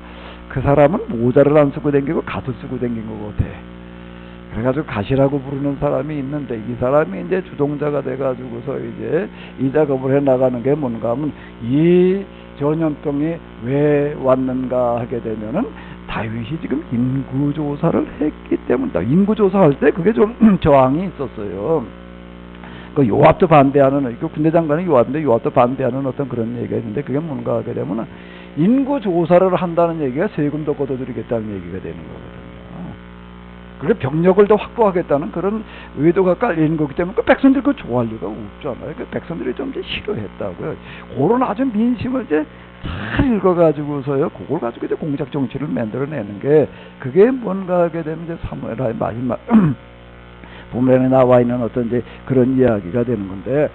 그 사람은 모자를 안 쓰고 댕기고 가옷 쓰고 댕긴 것 같아. 그래가지고 가시라고 부르는 사람이 있는데, 이 사람이 이제 주동자가 돼가지고서 이제 이 작업을 해 나가는 게 뭔가 하면, 이 전염병이 왜 왔는가 하게 되면은 다윗이 지금 인구조사를 했기 때문이다. 인구조사할 때 그게 좀 저항이 있었어요. 그 요압도 반대하는, 그 군대 장관이 요압인데 요압도 반대하는 어떤 그런 얘기가 있는데, 그게 뭔가 하게 되면은 인구조사를 한다는 얘기가 세금도 걷어들이겠다는 얘기가 되는 거거든요. 그리고 병력을 더 확보하겠다는 그런 의도가 깔린 거기 때문에 그 백성들이 그거 좋아할 리가 없잖아요. 그 백성들이 좀 이제 싫어했다고요. 그런 아주 민심을 이제 잘 읽어가지고서요, 그걸 가지고 이제 공작 정치를 만들어내는 게, 그게 뭔가 하게 되면 이제 사무엘하의 마지막 본문에 나와 있는 어떤 이제 그런 이야기가 되는 건데,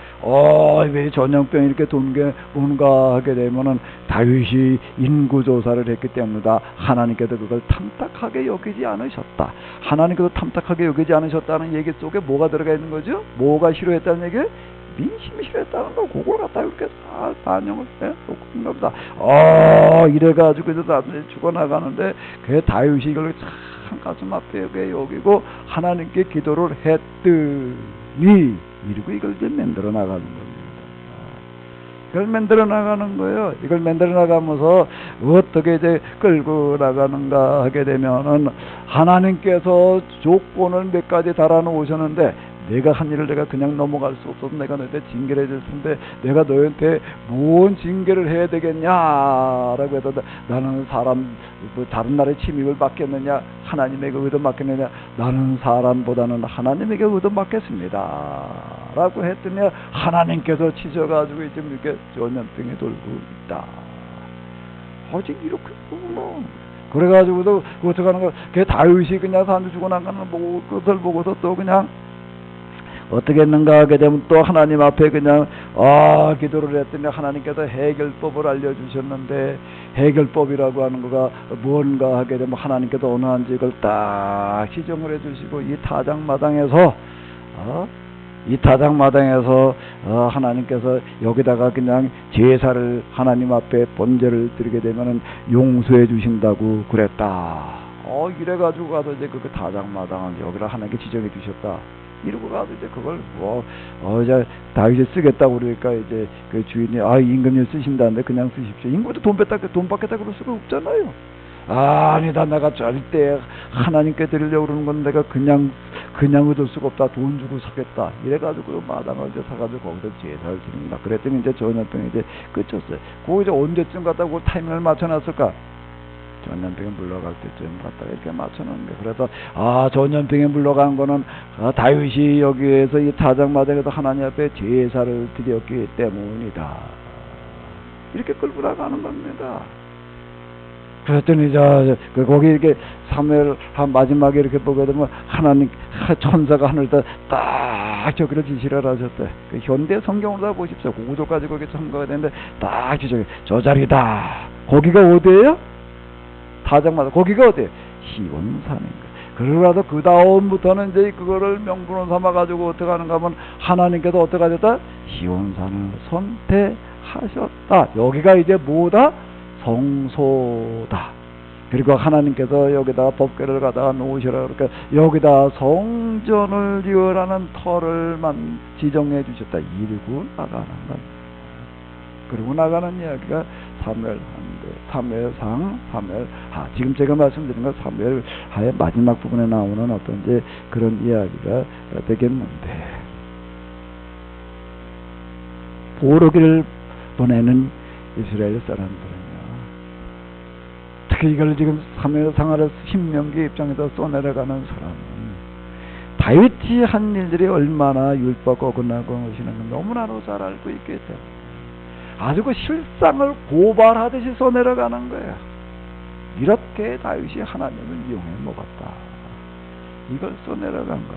왜 전염병이 이렇게 도는 게 뭔가 하게 되면은 다윗이 인구조사를 했기 때문이다. 하나님께서 그걸 탐탁하게 여기지 않으셨다. 하나님께서 탐탁하게 여기지 않으셨다는 얘기 속에 뭐가 들어가 있는 거죠? 뭐가 싫어했다는 얘기예요? 민심이 싫어했다는 거. 그걸 갖다 이렇게 잘 반영을 해놓고 있나 보다. 이래가지고 이제 사람들이 죽어나가는데 그 다윗이 이걸 참 가슴 앞에 여기고 하나님께 기도를 했더니 이러고 이걸 이제 만들어 나가는 겁니다. 이걸 만들어 나가는 거예요. 이걸 만들어 나가면서 어떻게 이제 끌고 나가는가 하게 되면은 하나님께서 조건을 몇 가지 달아 놓으셨는데, 내가 한 일을 내가 그냥 넘어갈 수 없어서 내가 너한테 징계를 해줄 텐데 내가 너한테 뭔 징계를 해야 되겠냐라고 해서, 나는 사람 다른 나라의 침입을 받겠느냐, 하나님에게 의도 맡겠느냐, 나는 사람보다는 하나님에게 의도 맡겠습니다 라고 했더니 하나님께서 치셔가지고 지금 이렇게 전염병이 돌고 있다. 아직 이렇게 보구나. 그래가지고도 어떻게 하는 거야? 걔 다윗이 그냥 사람들 죽어나가는 것을 보고서 또 그냥 어떻게 했는가 하게 되면 또 하나님 앞에 그냥 기도를 했더니 하나님께서 해결법을 알려주셨는데, 해결법이라고 하는 거가 뭔가 하게 되면 하나님께서 어느 한지 이걸 딱 지정을 해주시고, 이 타작마당에서 하나님께서 여기다가 그냥 제사를 하나님 앞에 번제를 드리게 되면은 용서해 주신다고 그랬다. 이래가지고 가서 이제 그 타작마당을 여기다 하나님께 지정해 주셨다. 이러고 가서 이제 그걸 이제 다윗이 쓰겠다고 그러니까 이제 그 주인이 임금님 쓰신다는데 그냥 쓰십시오. 임금도 돈 받겠다 그럴 수가 없잖아요. 아니다, 내가 절대 하나님께 드리려고 그러는 건 내가 그냥 얻을 수가 없다. 돈 주고 사겠다. 이래가지고 마당을 이제 사가지고 거기서 제사를 드립니다. 그랬더니 이제 전염병이 이제 끝쳤어요. 그거 이제 언제쯤 갖다가 그 타이밍을 맞춰놨을까? 전염병이 물러갈 때쯤 갖다가 이렇게 맞춰놓은 게. 그래서 전염병이 물러간 거는 다윗이 여기에서 이 타작마당에서 하나님 앞에 제사를 드렸기 때문이다. 이렇게 끌고 나가는 겁니다. 그랬더니 거기 이렇게 사무엘 한 마지막에 이렇게 보게 되면 하나님 천사가 하늘에다 딱 저기를 지시를 하셨대. 그 현대 성경으로 다 보십시오. 그 구절까지 거기 참가가 되는데 딱 지적해. 저 자리다. 거기가 어디예요? 타작마당. 거기가 어디예요? 시온산인가. 그러고 그 다음부터는 이제 그거를 명분을 삼아가지고 어떻게 하는가 하면 하나님께서 어떻게 하셨다? 시온산을 선택하셨다. 여기가 이제 뭐다? 성소다. 그리고 하나님께서 여기다 법궤를 갖다가 놓으시라. 그러니까 여기다 성전을 지으라는 터를만 지정해 주셨다. 이러고 나가는 겁니다. 그리고 나가는 이야기가 사무엘상, 사무엘하. 지금 제가 말씀드린 건 사무엘하의 마지막 부분에 나오는 어떤 이제 그런 이야기가 되겠는데, 포로기를 보내는 이스라엘 사람들은요, 특히 이걸 지금 사무엘상하를 신명기 입장에서 써내려가는 사람은 다윗이 한 일들이 얼마나 율법 어긋나고 것이는 걸 너무나도 잘 알고 있기 때문에 아주 그 실상을 고발하듯이 써내려가는 거예요. 이렇게 다윗이 하나님을 이용해 먹었다. 이걸 써내려간 겁니다.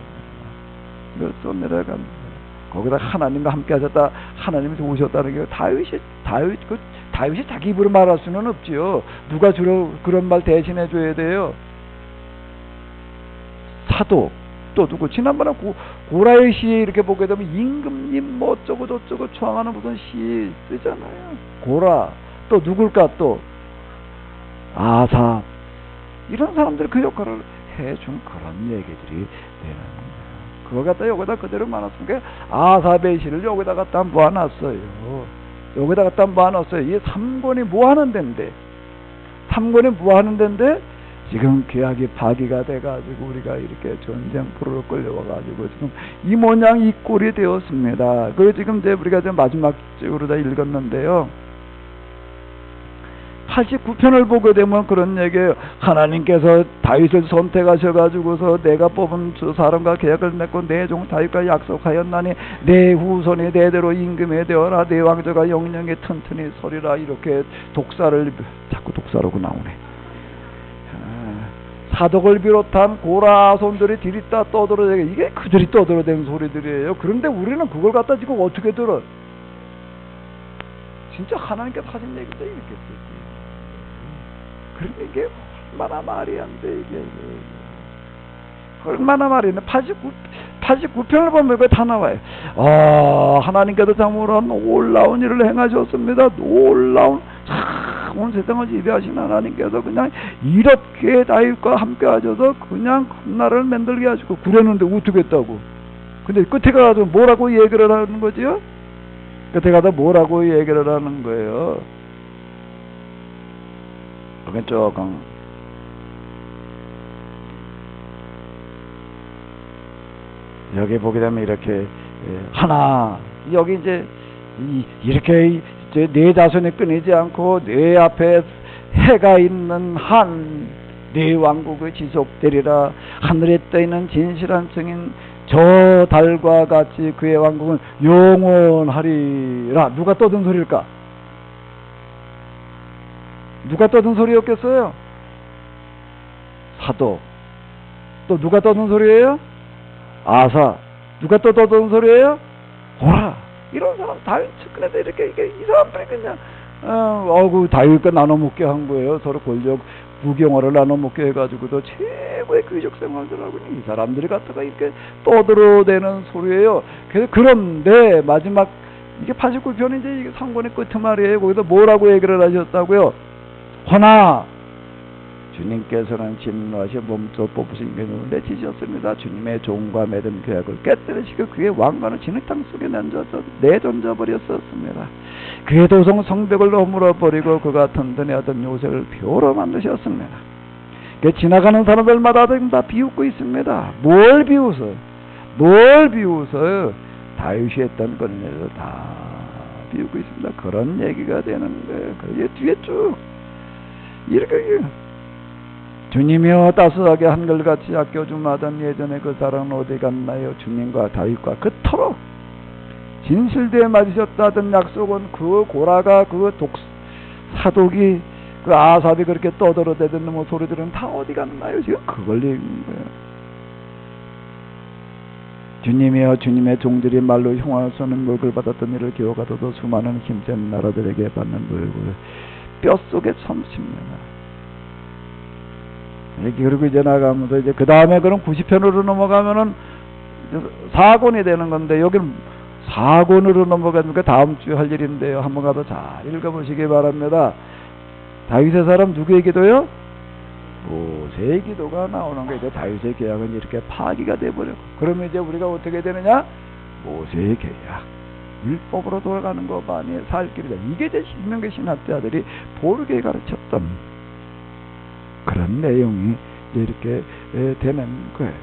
이걸 써내려간 거예요. 거기다 하나님과 함께 하셨다, 하나님이 도우셨다는 게 다윗이 자기 입으로 말할 수는 없지요. 누가 주로 그런 말 대신해 줘야 돼요? 사도. 또 누구? 지난번에 고라의 시에 이렇게 보게 되면 임금님 뭐 어쩌고 저쩌고 초항하는 무슨 시 쓰잖아요. 고라. 또 누굴까? 또 아삽. 이런 사람들이 그 역할을 해준 그런 얘기들이 되는 거예요. 그거 갖다 여기다 그대로 말았으니까 아삽의 시를 여기다 갖다 모아놨어요. 여기다 갖다 모아놨어요. 이 3권이 모아는 데인데, 3권이 모아는 데인데 지금 계약이 파기가 돼가지고 우리가 이렇게 전쟁 포로로 끌려와가지고 지금 이 모양 이 꼴이 되었습니다. 그리고 지금 이제 우리가 이제 마지막 쪽으로 다 읽었는데요. 89편을 보게 되면 그런 얘기예요. 하나님께서 다윗을 선택하셔가지고서 내가 뽑은 저 사람과 계약을 맺고 내 종 다윗과 약속하였나니 내 후손이 대대로 임금이 되어라. 내 왕조가 영영이 튼튼히 서리라. 이렇게 자꾸 독사라고 나오네. 사독을 비롯한 고라손들이 디리다 떠들어대고 이게 그들이 떠들어댄 소리들이에요. 그런데 우리는 그걸 갖다 지금 어떻게 들어? 진짜 하나님께서 하신 얘기도 이렇게 쓰고. 그러니까 이게 얼마나 말이 안 돼, 이게. 얼마나 말이 안 돼. 89편을 보면 그게 다 나와요. 하나님께서 참으로 놀라운 일을 행하셨습니다. 놀라운, 온 세상을 지배하신 하나님께서 그냥 이렇게 다윗과 함께 하셔서 그냥 큰 나라를 만들게 하시고 그랬는데 어떻게 했다고. 근데 끝에 가서 뭐라고 얘기를 하는 거지요? 끝에 가서 뭐라고 얘기를 하는 거예요? 그게 조금 여기 보게 되면 이렇게 하나 여기 이제 이렇게 이제 네 자손이 끊이지 않고 네 앞에 해가 있는 한 네 왕국이 지속되리라. 하늘에 떠있는 진실한 증인 저 달과 같이 그의 왕국은 영원하리라. 누가 떠든 소리일까? 누가 떠든 소리였겠어요? 사도. 또 누가 떠든 소리예요? 아사. 누가 또 떠든 소리예요? 호라. 이런 사람 다윗 측근에서 이렇게 이 사람들이 그냥 다윗과 나눠 먹게 한 거예요. 서로 권력 부경화를 나눠 먹게 해가지고도 최고의 귀족 생활들 하고 있는 이 사람들이 갖다가 이렇게 떠들어대는 소리예요. 그런데 마지막 이게 89편이 이제 상권의 끝 말이에요. 거기서 뭐라고 얘기를 하셨다고요? 허나 주님께서는 진노하셔 몸소 뽑으신 경우를 내치셨습니다. 주님의 종과 맺은 계약을 깨뜨리시고 그의 왕관을 진흙탕 속에 내던져버렸었습니다. 그의 도성 성벽을 허물어버리고 그가 든든해하던 요새를 표로 만드셨습니다. 지나가는 사람들마다 다 비웃고 있습니다. 뭘 비웃어요? 다윗이 했던 권리를 다 비웃고 있습니다. 그런 얘기가 되는 거예요. 그 뒤에 쭉 이렇게 주님이여 따스하게 한결같이 아껴주마던 예전에 그 사랑은 어디 갔나요? 주님과 다윗과 그토록 진실되어 맞으셨다던 약속은 그 고라가 그 사독이 그 아삽이 그렇게 떠들어대던 뭐 소리들은 다 어디 갔나요? 지금 그걸 얘기하는 거예요. 주님이여 주님의 종들이 말로 흉을 쏘는 물을 받았던 일을 기억하도록 수많은 힘센 나라들에게 받는 물을 뼛속에 섬십니다. 그리고 이제 나가면서 이제 그 다음에 그럼 90편으로 넘어가면은 4권이 되는 건데 여기는 4권으로 넘어가는 게 다음 주 할 일인데요. 한번 가서 잘 읽어보시기 바랍니다. 다윗의 사람 누구의 기도요? 모세의 기도가 나오는 거. 이제 다윗의 계약은 이렇게 파기가 돼버렸고, 그러면 이제 우리가 어떻게 되느냐? 모세의 계약, 율법으로 돌아가는 것만이 살 길이다. 이게 이제 신명기 신학자들이 보르게 가르쳤던 그런 내용이 이렇게 되는 거예요.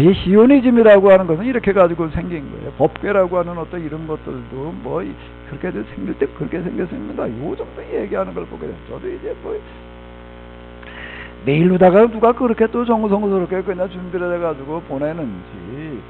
이 시오니즘이라고 하는 것은 이렇게 가지고 생긴 거예요. 법궤라고 하는 어떤 이런 것들도 뭐 그렇게 생길 때 그렇게 생겼습니다. 요 정도 얘기하는 걸 보게 되면 저도 이제 뭐 내일로다가 누가 그렇게 또 정성스럽게 그냥 준비를 해가지고 보내는지,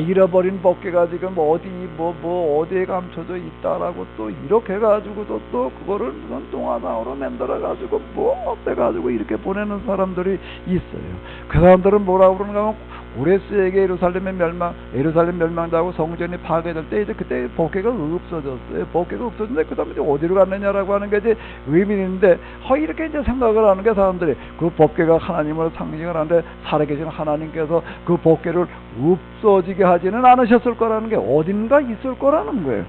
잃어버린 법궤가 지금 어디에 감춰져 있다라고 또 이렇게 해가지고도 또 그거를 무슨 동화상으로 만들어가지고 어때가지고 이렇게 보내는 사람들이 있어요. 그 사람들은 뭐라고 그러는가 하면 고레스에게 예루살렘 멸망당하고 성전이 파괴될 때 이제 그때 법궤가 없어졌어요. 법궤가 없어졌는데 그 다음에 이제 어디로 갔느냐라고 하는 게 이제 의미인데, 이렇게 이제 생각을 하는 게 사람들이 그 법궤가 하나님을 상징을 하는데 살아계신 하나님께서 그 법궤를 없어지게 하지는 않으셨을 거라는 게 어딘가 있을 거라는 거예요.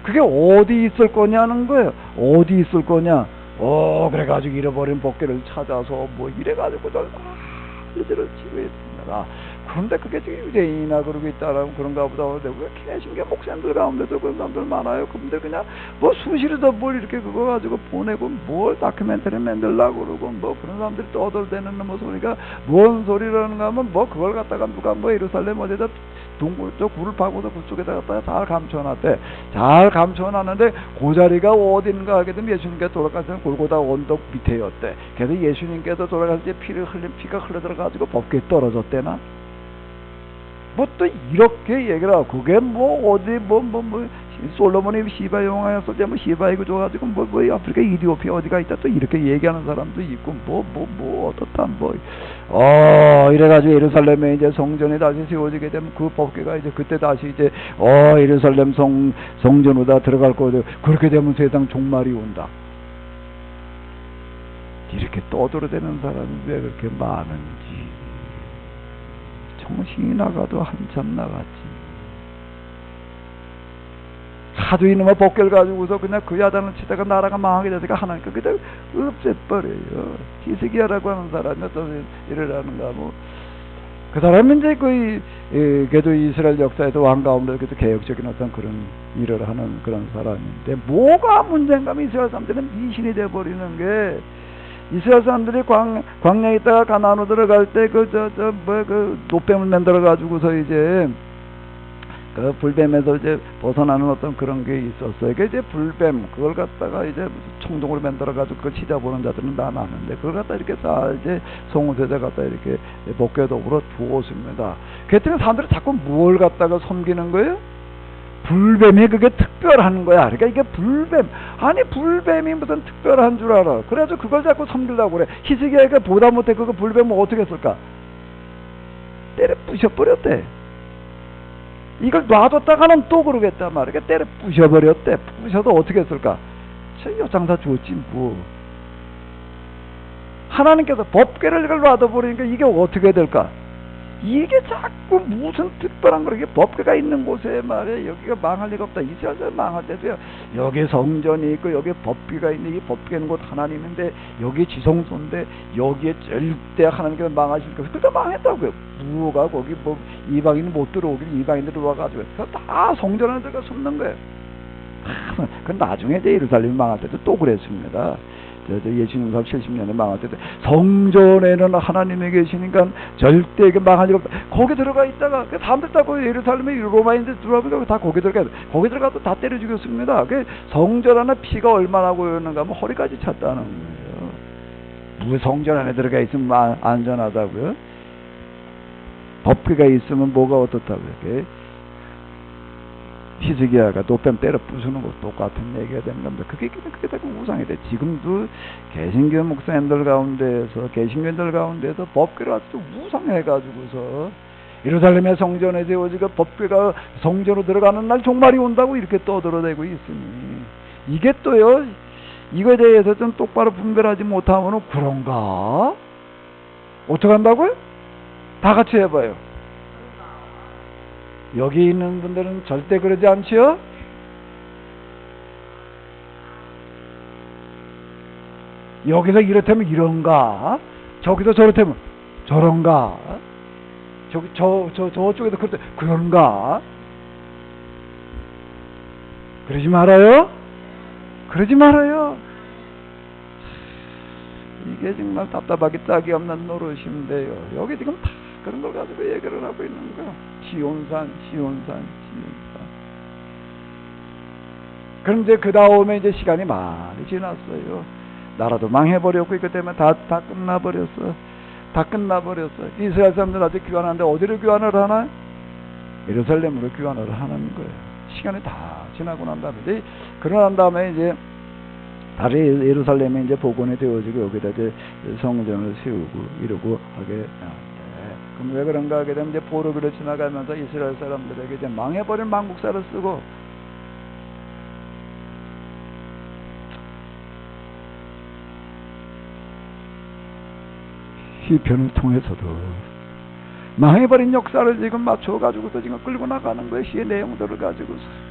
그게 어디 있을 거냐는 거예요. 어디 있을 거냐? 그래가지고 잃어버린 법궤를 찾아서 뭐 이래가지고 이들을 치료했습니다. 그런데 그게 지금 유대인이나 그러고 있다라면 그런가 보다. 왜 개신교 목사님들 가운데도 그런 사람들 많아요. 근데 그냥 뭐 수시로도 뭘 이렇게 그거 가지고 보내고 뭘 다큐멘터리 만들려고 그러고 뭐 그런 사람들이 떠들대는 뭐 소리가 뭔 소리라는가 하면 뭐 그걸 갖다가 누가 뭐 예루살렘 어디다 동굴 쪽 굴을 파고서 그쪽에다 갖다가 잘 감춰놨대. 잘 감춰놨는데 그 자리가 어딘가 하게 되면 예수님께서 돌아가실 때는 골고다 언덕 밑에였대. 그래서 예수님께서 돌아가실 때 피가 흘러들어가지고 법궤에 떨어졌대나? 뭐 또 이렇게 얘기를 하고, 그게 뭐 어디 솔로몬이 시바 용하였을 때 뭐 시바 이거 줘가지고 뭐 아프리카 이디오피아 어디가 있다 또 이렇게 얘기하는 사람도 있고 어떻다 이래가지고 예루살렘에 이제 성전이 다시 세워지게 되면 그 법궤가 이제 그때 다시 이제 예루살렘 성전으로 다 들어갈 거고 그렇게 되면 세상 종말이 온다. 이렇게 떠들어대는 사람이 왜 그렇게 많은지 정신이 나가도 한참 나갔지. 하도 이놈의 법궤를 가지고서 그냥 그 야단을 치다가 나라가 망하게 되니까 하나님께 그냥 없애버려요. 히스기야라고 하는 사람이 어떤 일을 하는가 그 사람은 이제 그래도 이스라엘 역사에서 왕 가운데 그래도 개혁적인 어떤 그런 일을 하는 그런 사람인데 뭐가 문제인가 하면 이스라엘 사람들은 미신이 돼버리는 게 이스라엘 사람들이 광야에 있다가 가나안으로 들어갈 때 노뱀을 만들어 가지고서 이제 그 불뱀에서 이제 벗어나는 어떤 그런 게 있었어요. 이게 이제 불뱀 그걸 갖다가 이제 청동으로 만들어 가지고 그걸 치자보는 자들은 다 많은데 그걸 갖다 이렇게 다 이제 송우세자 갖다 이렇게 목궤독으로 두었습니다. 그랬더니 사람들이 자꾸 뭘 갖다가 섬기는 거예요? 불뱀이 그게 특별한 거야. 그러니까 이게 불뱀이 무슨 특별한 줄 알아. 그래가지고 그걸 자꾸 섬기려고 그래. 히스기야가 보다 못해 그거 불뱀을 어떻게 했을까? 때려 부셔버렸대. 이걸 놔뒀다가는 또 그러겠단 말이야. 그러니까 때려 부셔버렸대. 부셔도 어떻게 했을까? 저 여장사 줬지 뭐. 하나님께서 법궤를 이걸 놔둬버리니까 이게 어떻게 될까? 이게 자꾸 무슨 특별한 거, 이게 법궤가 있는 곳에 말이야. 여기가 망할 리가 없다. 이스라엘 망할 때도요. 여기 성전이 있고, 여기 법궤가 있는, 이 법궤는 곧 하나님인데, 여기 지성소인데, 여기에 절대 하나님께서 망하실 거예요. 그러니까 망했다고요. 무호가 거기 이방인은 못 들어오길 이방인들이 와가지고, 다 성전 안에 들어가 숨는 거예요. 그건 나중에 이제 예루살렘이 망할 때도 또 그랬습니다. 예수님 사 70년에 망할 때도 성전에는 하나님이 계시니까 절대 이게 망할 일 없다. 거기 들어가 있다가 사람들 다 예루살렘에 로마인들 들어가면 다 거기 들어가야 돼. 거기 들어가도 다 때려 죽였습니다. 성전 안에 피가 얼마나 고였는가 하면 허리까지 찼다는 거예요. 무슨 성전 안에 들어가 있으면 안전하다고요? 법궤가 있으면 뭐가 어떻다고요? 히스기야가 노뱀 때려 부수는 것 똑같은 얘기가 되는 겁니다. 그게 자꾸 우상이 돼. 지금도 개신교 목사님들 가운데에서 법궤를 아주 우상해가지고서 예루살렘의 성전에 세워지고 법궤가 성전으로 들어가는 날 종말이 온다고 이렇게 떠들어대고 있으니 이게 또요 이거에 대해서 좀 똑바로 분별하지 못하면 그런가? 어떻게 한다고요? 다 같이 해봐요. 여기 있는 분들은 절대 그러지 않지요? 여기서 이렇다면 이런가? 저기서 저렇다면 저런가? 저쪽에서 그렇다 그런가? 그러지 말아요. 그러지 말아요. 이게 정말 답답하기 짝이 없는 노릇인데요. 여기 지금 다 그런 걸 가지고 얘기를 하고 있는 거야. 시온산. 그런데 그 다음에 이제 시간이 많이 지났어요. 나라도 망해버렸고, 이것 때문에 다 끝나버렸어. 이스라엘 사람들 아직 귀환하는데 어디로 귀환을 하나? 예루살렘으로 귀환을 하는 거예요. 시간이 다 지나고 난 다음에, 그러고 난 다음에 이제 다시 예루살렘에 이제 복원이 되어지고, 여기다 이제 성전을 세우고, 이러고 하게. 그럼 왜 그런가 하게 되면 이제 포로기를 지나가면서 이스라엘 사람들에게 이제 망해버린 망국사를 쓰고 시편을 통해서도 망해버린 역사를 지금 맞춰가지고서 지금 끌고 나가는 거예요. 시의 내용들을 가지고서.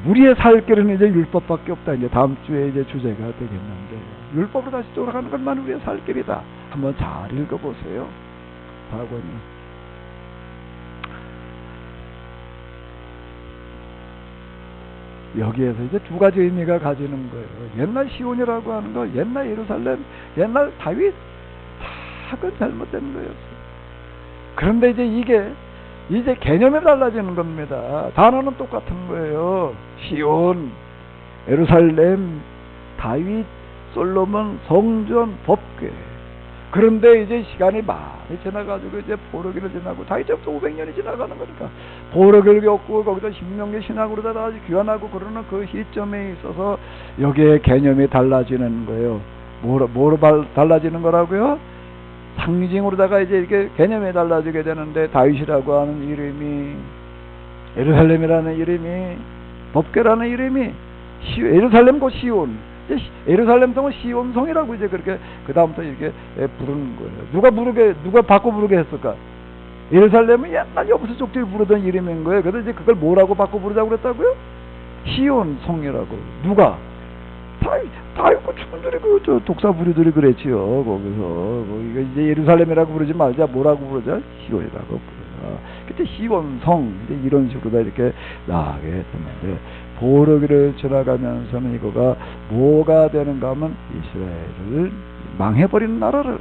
우리의 살 길은 이제 율법밖에 없다. 이제 다음 주에 이제 주제가 되겠는데, 율법으로 다시 돌아가는 것만 우리의 살 길이다. 한번 잘 읽어보세요. 박원이. 여기에서 이제 두 가지 의미가 가지는 거예요. 옛날 시온이라고 하는 거, 옛날 예루살렘, 옛날 다윗, 다 그건 잘못된 거였어요. 그런데 이제 개념이 달라지는 겁니다. 단어는 똑같은 거예요. 시온, 예루살렘, 다윗, 솔로몬, 성전, 법궤. 그런데 이제 시간이 많이 지나가지고 이제 보로기를 지나고 다윗때부터 500년이 지나가는 거니까 보로기를 겪고 거기서 신명기 신학으로 다 아주 귀환하고 그러는 그 시점에 있어서 여기에 개념이 달라지는 거예요. 뭐로 달라지는 거라고요? 상징으로다가 이제 이렇게 개념이 달라지게 되는데 다윗이라고 하는 이름이, 예루살렘이라는 이름이, 법궤라는 이름이, 예루살렘 곧 시온, 예루살렘 성은 시온성이라고 이제 그렇게 그 다음부터 이렇게 부르는 거예요. 누가 바꿔 부르게 했을까? 예루살렘은 옛날 여부수 족들이 부르던 이름인 거예요. 그래서 이제 그걸 뭐라고 바꿔 부르자고 그랬다고요? 시온성이라고. 누가? 다윗 춘들이 그 독사 부류들이 그랬지요. 거기서 이거 이제 예루살렘이라고 부르지 말자. 뭐라고 부르자? 시온이라고 부르자. 그때 시온성 이제 이런 식으로 다 이렇게 나가게 됐는데, 보르기를 지나가면서는 이거가 뭐가 되는가 하면 이스라엘을 망해버리는 나라를,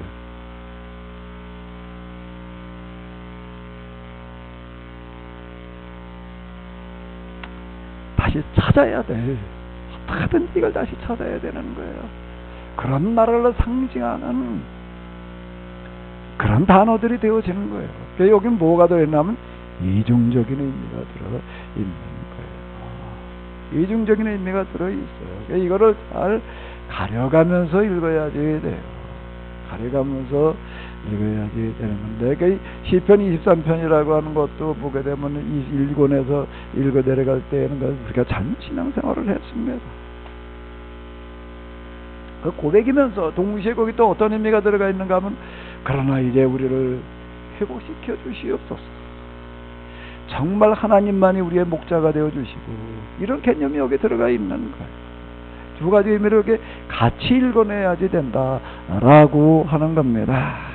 다시 찾아야 돼. 어떻게든 이걸 다시 찾아야 되는 거예요. 그런 나라를 상징하는 그런 단어들이 되어지는 거예요. 그러니까 여기 뭐가 들어있냐면 이중적인 의미가 들어있는 거예요. 이중적인 의미가 들어있어요. 그러니까 이거를 잘 가려가면서 읽어야지 돼요. 가려가면서 읽어야지 되는 건데, 그러니까 시편 23편이라고 하는 것도 보게 되면 이 1권에서 읽어 내려갈 때는 우리가 잘못 신앙생활을 했습니다. 그 고백이면서 동시에 거기 또 어떤 의미가 들어가 있는가 하면, 그러나 이제 우리를 회복시켜 주시옵소서. 정말 하나님만이 우리의 목자가 되어 주시고, 이런 개념이 여기 들어가 있는 거예요. 두 가지 의미를 이렇게 같이 읽어내야지 된다라고 하는 겁니다.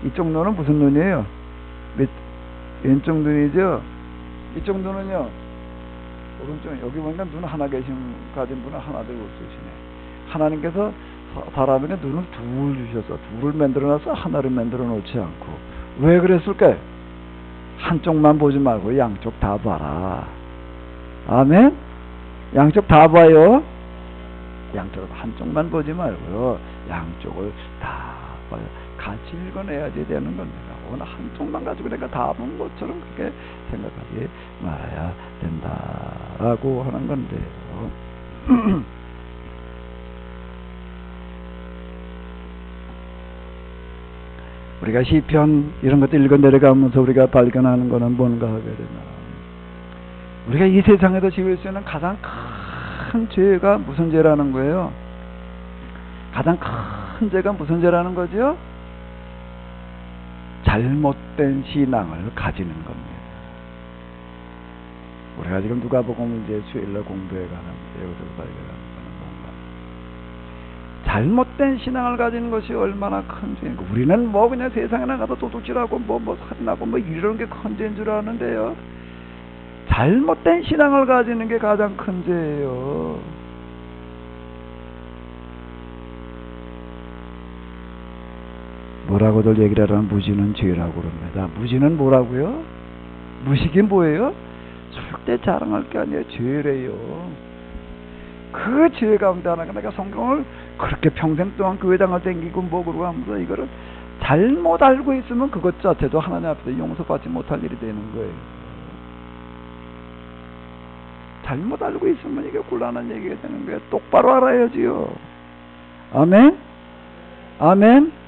이쪽 눈은 무슨 눈이에요? 왼쪽 눈이죠? 이쪽 눈은요? 오른쪽. 여기 보니까 눈 하나 가진 분은 하나도 없으시네. 하나님께서 사람에게 눈을 둘 주셔서 둘을 만들어놔서 하나를 만들어 놓지 않고, 왜 그랬을까요? 한쪽만 보지 말고 양쪽 다 봐라. 아멘? 양쪽 다 봐요. 양쪽 한쪽만 보지 말고요, 양쪽을 다 봐요. 같이 읽어내야지 되는 겁니다. 오늘 한쪽만 가지고 내가 다 본 것처럼 그렇게 생각하지 말아야 된다라고 하는 건데요. 우리가 시편 이런 것들 읽어 내려가면서 우리가 발견하는 것은 뭔가 하게 되면, 우리가 이 세상에서 지을 수 있는 가장 큰 죄가 무슨 죄라는 거예요? 가장 큰 죄가 무슨 죄라는 거죠? 잘못된 신앙을 가지는 겁니다. 우리가 지금 누가복음 이제 수요일날 공부해 가는데 여기서 발견하는 거는 뭔가, 잘못된 신앙을 가지는 것이 얼마나 큰 죄인가. 우리는 뭐 그냥 세상에 나가서 도둑질하고 뭐 살인하고 뭐 이런 게 큰 죄인 줄 아는데요, 잘못된 신앙을 가지는 게 가장 큰 죄예요. 뭐라고들 얘기를 하면 무지는 죄라고 그럽니다. 무지는 뭐라고요? 무식이 뭐예요? 절대 자랑할 게 아니에요. 죄래요. 그 죄 가운데 하나가, 내가 성경을 그렇게 평생 동안 교회당을 댕기고 뭐 그러고 하면서 이거를 잘못 알고 있으면 그것 자체도 하나님 앞에서 용서받지 못할 일이 되는 거예요. 잘못 알고 있으면 이게 곤란한 얘기가 되는 거예요. 똑바로 알아야지요. 아멘? 아멘?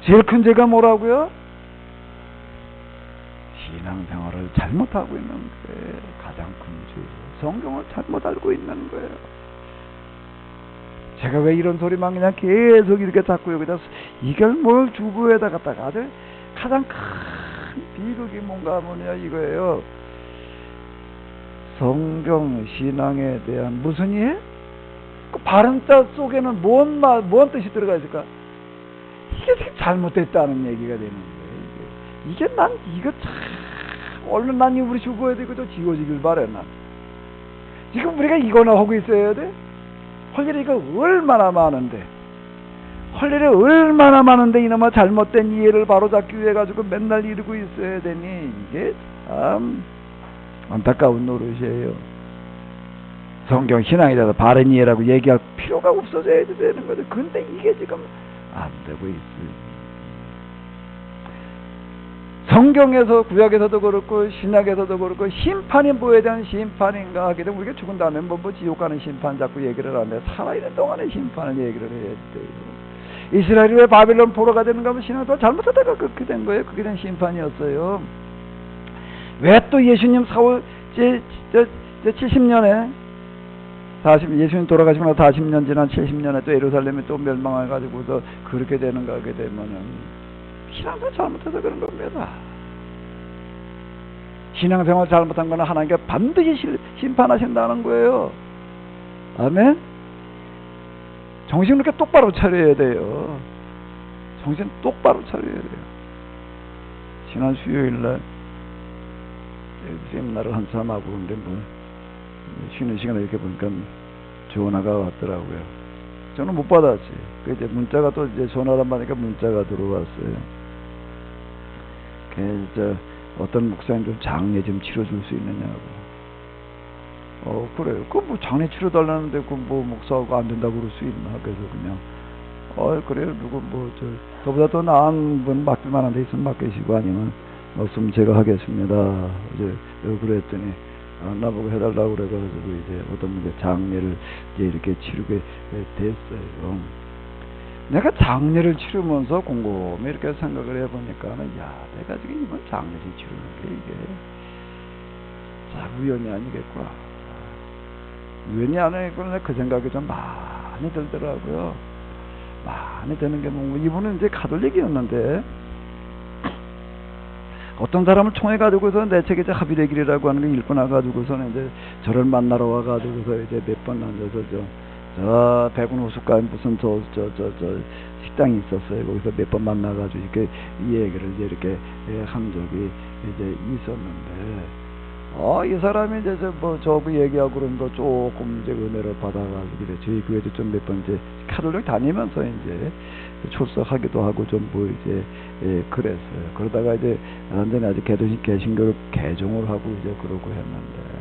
제일 큰 죄가 뭐라고요? 신앙생활을 잘못하고 있는 게 가장 큰 죄예요. 성경을 잘못 알고 있는 거예요. 제가 왜 이런 소리만 그냥 계속 이렇게 자꾸 여기다, 이걸 뭘 주부에다 갖다가 아주 가장 큰 비극이 뭔가 하면요, 이거예요. 성경 신앙에 대한 무슨 이해? 그 바른자 속에는 뭔 뜻이 들어가 있을까? 이게 지금 잘못됐다는 얘기가 되는 거예요. 이게 이거 참 얼른 난 우리 주부에 대고 좀 지워지길 바래. 난 지금 우리가 이거나 하고 있어야 돼? 할 일이 이거 얼마나 많은데, 이놈아 잘못된 이해를 바로잡기 위해 가지고 맨날 이러고 있어야 되니, 이게 참 안타까운 노릇이에요. 성경 신앙에 대해서 바른 이해라고 얘기할 필요가 없어져야 되는 거죠. 근데 이게 지금 안 되고 있어요. 성경에서 구약에서도 그렇고 신약에서도 그렇고 심판이 뭐에 대한 심판인가 하게 되면 우리가 죽은 다음에 뭐 지옥 가는 심판 자꾸 얘기를 하는데 살아있는 동안의 심판을 얘기를 해야 돼요. 이스라엘이 왜 바빌론 포로가 되는가 하면 신앙도 잘못하다가 그렇게 된 거예요. 그게 된 심판이었어요. 왜 또 예수님 사후 70년에 예수님 돌아가시고 나서 40년 지난 70년에 또 예루살렘이 또 멸망해가지고서 그렇게 되는가 하게 되면은 신앙생활 잘못해서 그런 겁니다. 신앙생활 잘못한 거는 하나님께 반드시 심판하신다는 거예요. 아멘? 정신 이렇게 똑바로 차려야 돼요. 정신 똑바로 차려야 돼요. 지난 수요일날 세미나를 한 사람하고 근데 뭐 쉬는 시간에 이렇게 보니까 전화가 왔더라고요. 저는 못 받았지. 그 이제 문자가 또 이제 전화를 받으니까 문자가 들어왔어요. 그 어떤 목사님 좀 장례 좀 치러줄 수 있느냐고. 그래요. 그 뭐 장례 치러달라는데 그 뭐 목사하고 안 된다고 그럴 수 있나? 그래서 그냥 그래요. 누구 뭐 저보다 더 나은 분 맡길만한 데 있으면 맡기시고 아니면 없으면 제가 하겠습니다. 이제 그랬더니 나보고 해달라고 그래가지고 이제 어떤 분의 장례를 이제 이렇게 치르게 됐어요. 내가 장례를 치르면서 곰곰이 이렇게 생각을 해보니까는 내가 지금 이번 장례를 치르는 게 이게 우연이 아니겠구나. 우연이 아니겠구나. 그 생각이 좀 많이 들더라고요. 많이 드는 게 뭐 이분은 이제 가톨릭이었는데 어떤 사람을 통해 가지고서 내 책에 이제 합의의 길이라고 하는 거 읽고 나가지고서는 이제 저를 만나러 와가지고서 이제 몇 번 앉아서 저 백운 호숫가에 무슨 저 식당이 있었어요. 거기서 몇 번 만나가지고 이렇게 이 얘기를 이제 이렇게 한 적이 이제 있었는데. 이 사람이 이제 저거 얘기하고 그런 거 조금 이제 은혜를 받아가지고 이제 저희 교회도 좀 몇 번 이제 카톨릭 다니면서 이제 출석하기도 하고 좀 뭐 이제 그랬어요. 그러다가 이제 완전히 아직 개신교를 개종을 하고 이제 그러고 했는데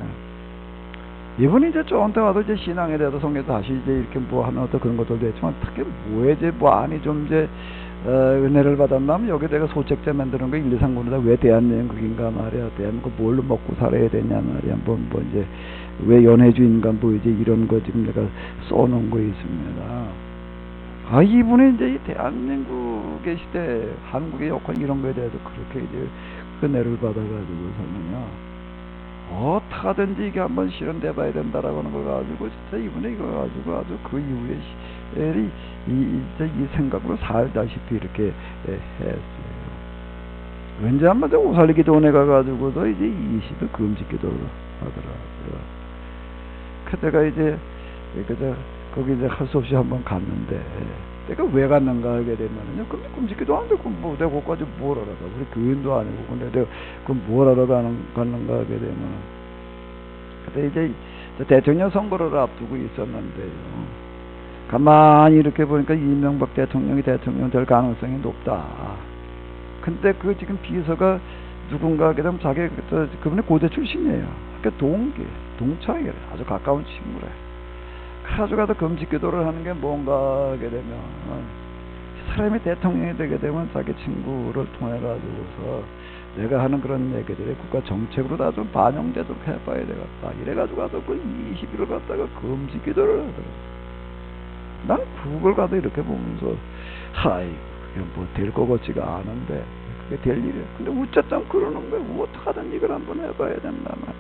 이분이 이제 저한테 와서 이제 신앙에 대해서 성경 다시 이제 이렇게 뭐 하는 어떤 그런 것들도 했지만 특히 뭐에 이제 뭐 아니 좀 이제 은혜를 받았나면 여기 내가 소책자 만드는 거 1, 2, 3군에다 왜 대한민국인가 말이야. 대한민국 뭘로 먹고 살아야 되냐 말이야. 뭐 이제 왜 연해주인가 뭐 이제 이런 거 지금 내가 써놓은 거 있습니다. 이분이 이제 이 대한민국의 시대 한국의 역할 이런 거에 대해서 그렇게 이제 은혜를 받아가지고서는요. 어떻게든지 이게 한번 실현돼 봐야 된다라고 하는 걸 가지고 진짜 이분이 이거 가지고 아주 그 이후에 이 생각으로 살다시피 이렇게 했어요. 왠지 한번 오살리 기도원에 가가지고도 이제 20일 금식 기도를 하더라고요. 그때가 이제 거기 이제 할 수 없이 한번 갔는데 내가 왜 갔는가 하게 되면은요. 금식 기도 하는데 뭐 내가 거기까지 뭘 알아가. 우리 교인도 아니고 근데 내가 뭘 알아 갔는가 하게 되면은 그때 이제 대통령 선거를 앞두고 있었는데요. 가만히 이렇게 보니까 이명박 대통령이 대통령 될 가능성이 높다. 근데 그 지금 비서가 누군가 하게 되면 그분이 고대 출신이에요. 그러니까 동창이래. 아주 가까운 친구래. 가져가서 금식 기도를 하는 게 뭔가 하게 되면 사람이 대통령이 되게 되면 자기 친구를 통해 가지고서 내가 하는 그런 얘기들이 국가 정책으로 다 좀 반영되도록 해봐야 되겠다. 이래가지고 가서 그 20일을 갖다가 금식 기도를 하더라고. 난 그걸 가도 이렇게 보면서 그게 뭐 될 것 같지가 않은데 그게 될 일이야. 근데 어쨌든 그러는 거야. 어떡하든 이걸 한번 해봐야 된다 말.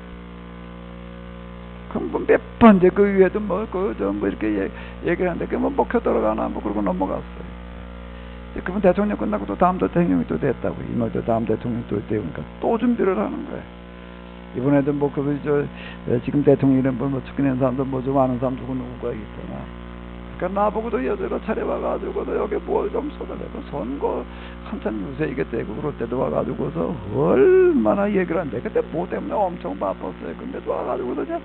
그럼 뭐 몇 번 이제 그 위에도 이렇게 얘기를 하는데 그 뭐 먹혀 들어가나 뭐 그러고 넘어갔어요. 그분 대통령 끝나고 또 다음 대통령이 또 됐다고. 이번에도 다음 대통령이 또 되니까 또 준비를 하는 거야. 이번에도 뭐 지금 대통령 이름 뭐 측근한 사람도 뭐 좀 아는 사람 누구가 있잖아. 그러니까 나보고도 여자로 차려와가지고도 여기 뭘 좀 쏟아내고 선거 한참 요새 이게 되고 그럴 때도 와가지고서 얼마나 얘기를 하는데 그때 뭐 때문에 엄청 바빴어요. 근데도 와가지고도 그냥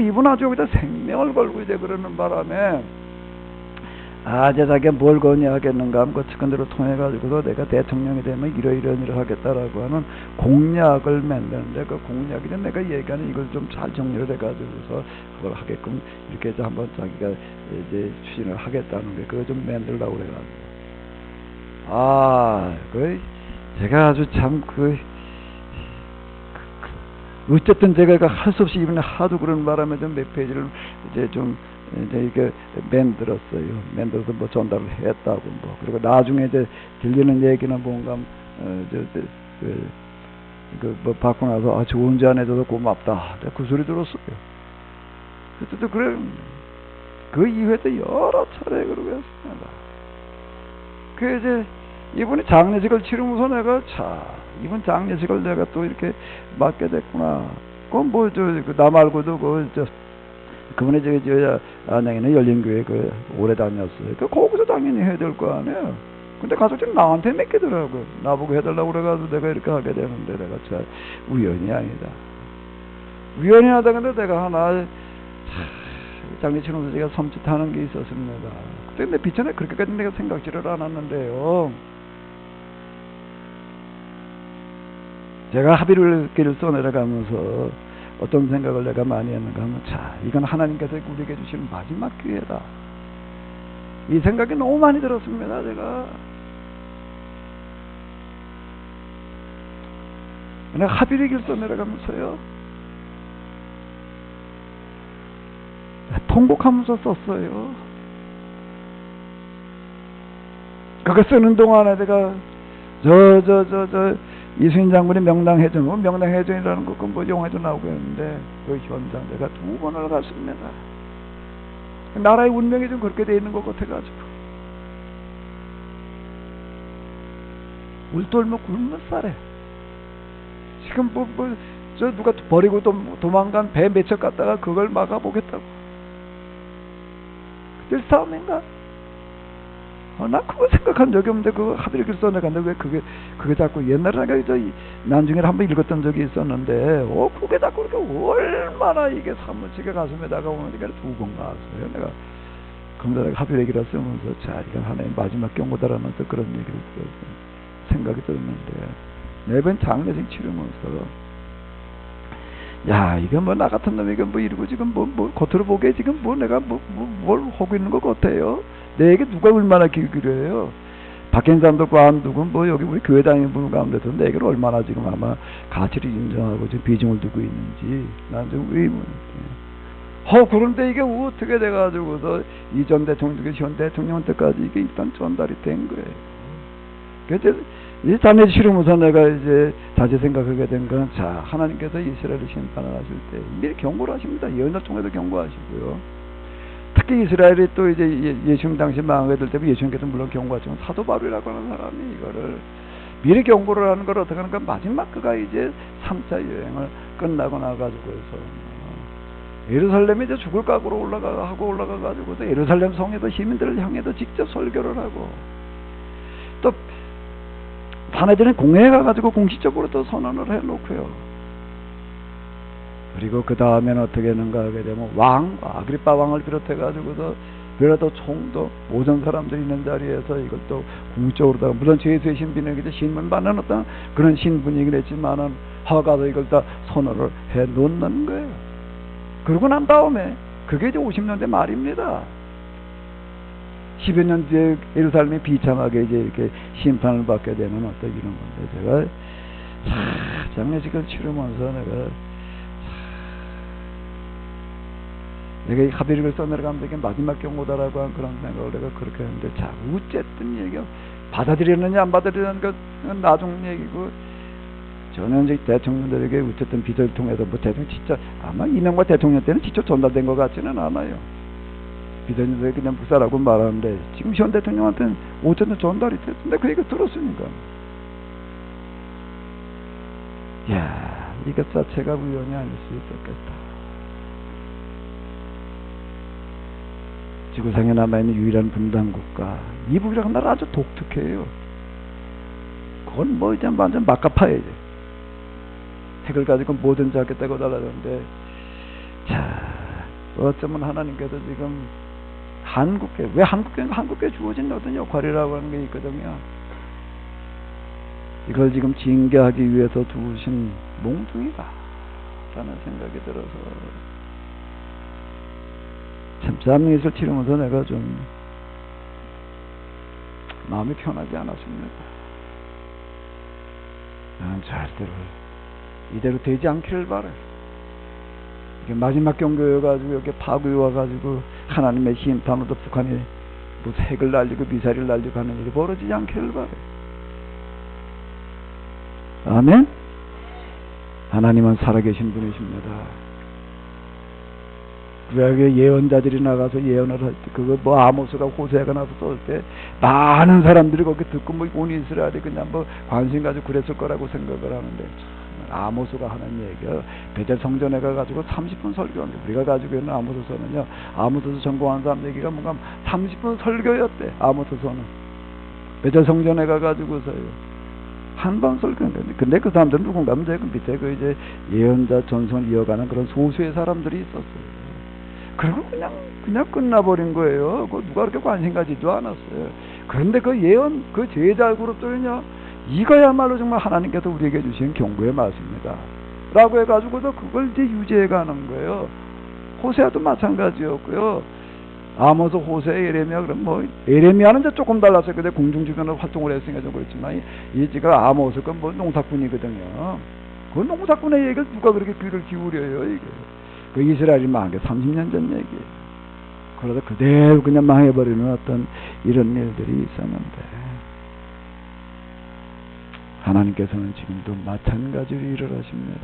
이분 아주 여기다 생명을 걸고 이제 그러는 바람에 이제 자기가 뭘 건의하겠는가 하면 그 측근들을 통해 가지고서 내가 대통령이 되면 이러이러한 일을 하겠다라고 하는 공약을 만드는데, 그 공약이 내가 얘기하는 이걸 좀 잘 정리를 해 가지고서 그걸 하게끔 이렇게 해서 한번 자기가 이제 추진을 하겠다는 게, 그걸 좀 만들려고 그래 가지고. 그 제가 아주 참 어쨌든 제가 할 수 없이 이번에 하도 그런 바람에 좀 몇 페이지를 이제 좀 이제 이게 만들었어요. 만들어서 뭐 전달을 했다고 뭐. 그리고 나중에 이제 들리는 얘기는 뭔가 뭐 받고 나서 좋은 제안 해줘서 고맙다. 그 소리 들었어요. 그때도 그래. 그 이후에도 여러 차례 그러고 했습니다. 그 이제 이번에 장례식을 치르면서 내가 이번 장례식을 내가 또 이렇게 맡게 됐구나. 그건 나 말고도 그분의 안양에는 열린교회 오래 다녔어요. 거기서 당연히 해야 될 거 아니에요. 근데 가서 지금 나한테 맡기더라고요. 나보고 해달라고 그래가지고 내가 이렇게 하게 되는데, 내가 참 우연이 아니다. 우연히 하다 근데 내가 하나 장례치르면서 제가 섬찟하는 게 있었습니다. 근데 비전에 그렇게까지 내가 생각지를 않았는데요. 제가 합의를 길을 써내려가면서 어떤 생각을 내가 많이 했는가 하면, 이건 하나님께서 우리에게 주시는 마지막 기회다. 이 생각이 너무 많이 들었습니다. 제가 합의를 길 써내려가면서요, 통곡하면서 썼어요. 그거 쓰는 동안에 내가 이순신 장군의 명랑해전, 명랑해전이라는 거, 뭐 영화에도 나오고 했는데, 그 현장 내가 2번을 갔습니다. 나라의 운명이 좀 그렇게 돼 있는 것 같아가지고. 울돌면 굶은 쌀에. 지금 누가 버리고 도망간 배 몇 척 갔다가 그걸 막아보겠다고. 그들 싸움인가? 나 그거 생각한 적이 없는데, 그거 합의를 길 써내갔는데, 왜 그게 자꾸, 옛날에 내가 난중에 한번 읽었던 적이 있었는데, 그게 자꾸 그렇게 얼마나 이게 사무치게 가슴에다가 오니까 2번 나왔어요. 내가 그러면서 내가 합의를 기를 쓰면서, 이건 하나의 마지막 경고다라면서 그런 얘기를 들었어요. 생각이 들었는데, 매번 장례식 치르면서, 이거 나 같은 놈이 이거 이러고 지금 겉으로 보기에 지금 내가 뭘 하고 있는 것 같아요. 내게 누가 얼마나 기울여요. 박힌 사람도 관두고 여기 우리 교회 다니는 분 가운데도 내게를 얼마나 지금 아마 가치를 인정하고 지금 비중을 두고 있는지 난 좀 의문이에요. 그런데 이게 어떻게 돼가지고서 이전 대통령, 현 대통령한테까지 이게 일단 전달이 된 거예요. 그래서 이 장례 치르면서 내가 이제 다시 생각하게 된 건, 하나님께서 이스라엘을 심판을 하실 때 미리 경고를 하십니다. 예언을 통해서 경고하시고요. 특히 이스라엘이 또 이제 예수님 당시 망하게 될 때 예수님께서 물론 경고하지만, 사도 바울이라고 하는 사람이 이거를 미리 경고를 하는 걸 어떻게 하는가, 마지막 그가 이제 3차 여행을 끝나고 나가지고 해서 예루살렘에 이제 죽을 각오로 올라가가지고 예루살렘 성에도 시민들을 향해도 직접 설교를 하고, 또 사내들은 공회에 가가지고 공식적으로 또 선언을 해놓고요. 그리고 그 다음에는 어떻게 했는가 하게 되면, 아그리빠 왕을 비롯해가지고서 그래도 총도 모든 사람들이 있는 자리에서 이걸 또 공식적으로다가, 물론 죄수의 신분이기 신문 받는 어떤 그런 신분이긴 했지만은 하가서 이걸 다 선언을 해 놓는 거예요. 그러고 난 다음에 그게 이제 50년대 말입니다. 10여 년 뒤에 예루살렘이 비참하게 이제 이렇게 심판을 받게 되는 어떤 이런 건데, 제가 장례식을 치르면서 내가 이 합의를 써내려가면 이게 마지막 경고다라고 한 그런 생각을 내가 그렇게 했는데, 어쨌든 얘기가 받아들였느냐 안 받아들였느냐 건 나중 얘기고, 저는 이제 대통령들에게 어쨌든 비서를 통해서 대통령 진짜 아마 이명박 대통령 때는 직접 전달된 것 같지는 않아요. 비서님들이 그냥 묵살하고 말하는데, 지금 현 대통령한테는 어쨌든 전달이 됐는데 그 얘기를 들었으니까, 이것 자체가 우연이 아닐 수 있었겠다. 지구상에 남아있는 유일한 분단국가 미국이라는 나라 아주 독특해요. 그건 이제 완전 막가파예요. 핵을 가지고 뭐든지 하겠다고 달라졌는데, 어쩌면 하나님께서 지금 한국교회, 왜 한국교회 주어진 어떤 역할이라고 하는 게 있거든요. 이걸 지금 징계하기 위해서 두신 몽둥이다 라는 생각이 들어서 참 쌈미를 치르면서 내가 좀 마음이 편하지 않았습니다. 나는 절대로 이대로 되지 않기를 바래. 이게 마지막 경고여가지고 이렇게 파국이 와가지고 하나님의 심판으로 북한이 무슨 핵을 날리고 미사일을 날리고 하는 일이 벌어지지 않기를 바래. 아멘? 하나님은 살아계신 분이십니다. 구약의 예언자들이 나가서 예언을 할 때, 그거 뭐 아모스가 호세아가 나서 쏠 때 많은 사람들이 거기 듣고 뭐 온 이스라엘이 그냥 뭐 관심 가지고 그랬을 거라고 생각을 하는데, 아모스가 하는 얘기가 베델 성전에 가가지고 30분 설교한 게, 우리가 가지고 있는 아모스서는요, 아모스서 전공한 사람 얘기가 뭔가 30분 설교였대. 아모스서는 베델 성전에 가가지고서요 한 번 설교한 거예요. 근데 그 사람들은 누군가 하면 그 밑에 그 이제 예언자 전선을 이어가는 그런 소수의 사람들이 있었어요. 그리고 그냥 끝나버린 거예요. 그 누가 그렇게 관심 가지도 않았어요. 그런데 그 예언, 그 제자 그룹들은요, 이거야말로 정말 하나님께서 우리에게 주신 경고의 말씀입니다 라고 해가지고도 그걸 이제 유지해가는 거예요. 호세아도 마찬가지였고요. 아모스, 호세아, 예레미야, 그럼 뭐 예레미야는 이제 조금 달랐어요. 근데 공중주변으로 활동을 했으니까 좀 그렇지만 이 지가 아모스 건 뭐 농사꾼이거든요. 그 농사꾼의 얘기를 누가 그렇게 귀를 기울여요. 이게 그 이스라엘이 망한 게 30년 전 얘기예요. 그러다 그대로 그냥 망해버리는 어떤 이런 일들이 있었는데, 하나님께서는 지금도 마찬가지로 일을 하십니다.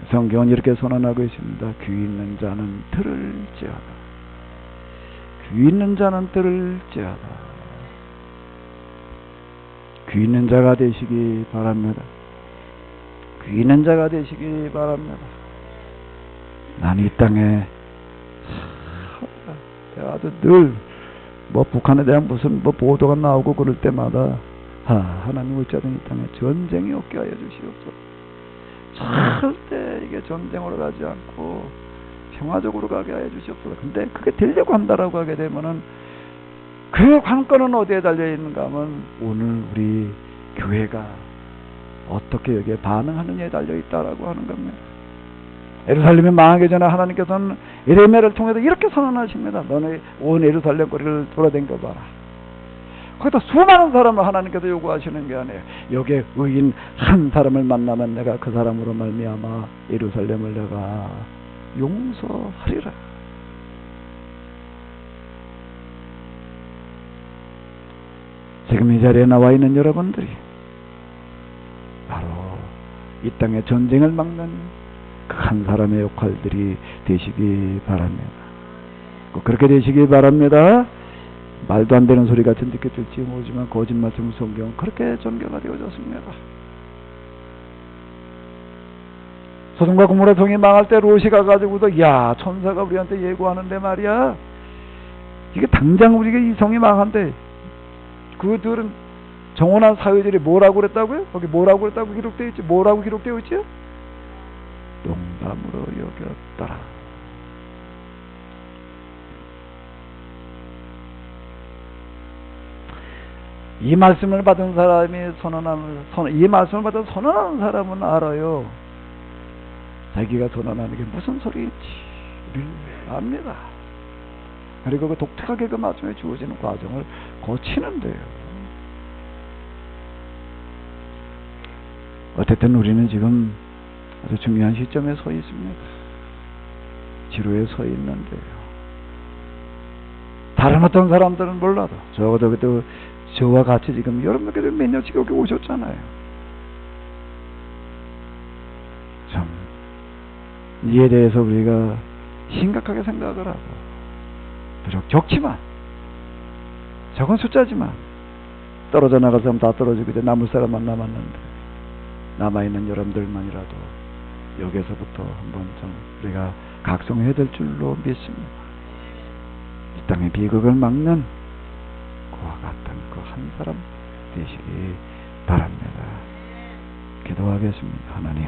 성경은 이렇게 선언하고 있습니다. 귀 있는 자는 들을지어다. 귀 있는 자는 들을지어다. 귀 있는 자가 되시기 바랍니다. 귀 있는 자가 되시기 바랍니다. 나는 이 땅에 아주 늘 뭐 북한에 대한 무슨 뭐 보도가 나오고 그럴 때마다 하나님 어찌하든 이 땅에 전쟁이 없게 하여 주시옵소서. 절대 이게 전쟁으로 가지 않고 평화적으로 가게 하여 주시옵소서. 근데 그게 되려고 한다라고 하게 되면은 그 관건은 어디에 달려 있는가 하면 오늘 우리 교회가 어떻게 여기에 반응하느냐에 달려 있다라고 하는 겁니다. 예루살렘이 망하기 전에 하나님께서는 예레미야를 통해서 이렇게 선언하십니다. 너네 온 예루살렘 거리를 돌아다녀 봐라. 거기다 수많은 사람을 하나님께서 요구하시는 게 아니에요. 여기에 의인 한 사람을 만나면 내가 그 사람으로 말미암아 예루살렘을 내가 용서하리라. 지금 이 자리에 나와 있는 여러분들이 바로 이 땅의 전쟁을 막는 그 한 사람의 역할들이 되시기 바랍니다. 꼭 그렇게 되시기 바랍니다. 말도 안 되는 소리 같은 느껴질지 모르지만 거짓말씀 성경은 그렇게 전개가 되어졌습니다. 소돔과 고모라 성이 망할 때 롯이 가가지고도 야 천사가 우리한테 예고하는데 말이야, 이게 당장 우리가 이 성이 망한데, 그들은 정원한 사회들이 뭐라고 그랬다고요? 거기 뭐라고 그랬다고 기록되어 있지? 뭐라고 기록되어 있지? 농담으로 여겼더라. 이 말씀을 받은 사람이 이 말씀을 받은 선언하는 사람은 알아요. 자기가 선언하는 게 무슨 소리인지를 압니다. 그리고 그 독특하게 그 말씀에 주어지는 과정을 거치는데요. 어쨌든 우리는 지금 아주 중요한 시점에 서 있습니다. 지루에 서 있는데요. 다른 어떤 사람들은 몰라도 적어도 그래도 저와 같이 지금 여러분들께서 몇 년씩 여기 오셨잖아요. 참 이에 대해서 우리가 심각하게 생각을 하고, 비록 적지만 적은 숫자지만 떨어져 나갈 사람 다 떨어지고 이제 남을 사람만 남았는데, 남아있는 여러분들만이라도 여기서부터 한번 좀 우리가 각성해야 될 줄로 믿습니다. 이 땅의 비극을 막는 그와 같은 그 한 사람 되시기 바랍니다. 기도하겠습니다. 하나님,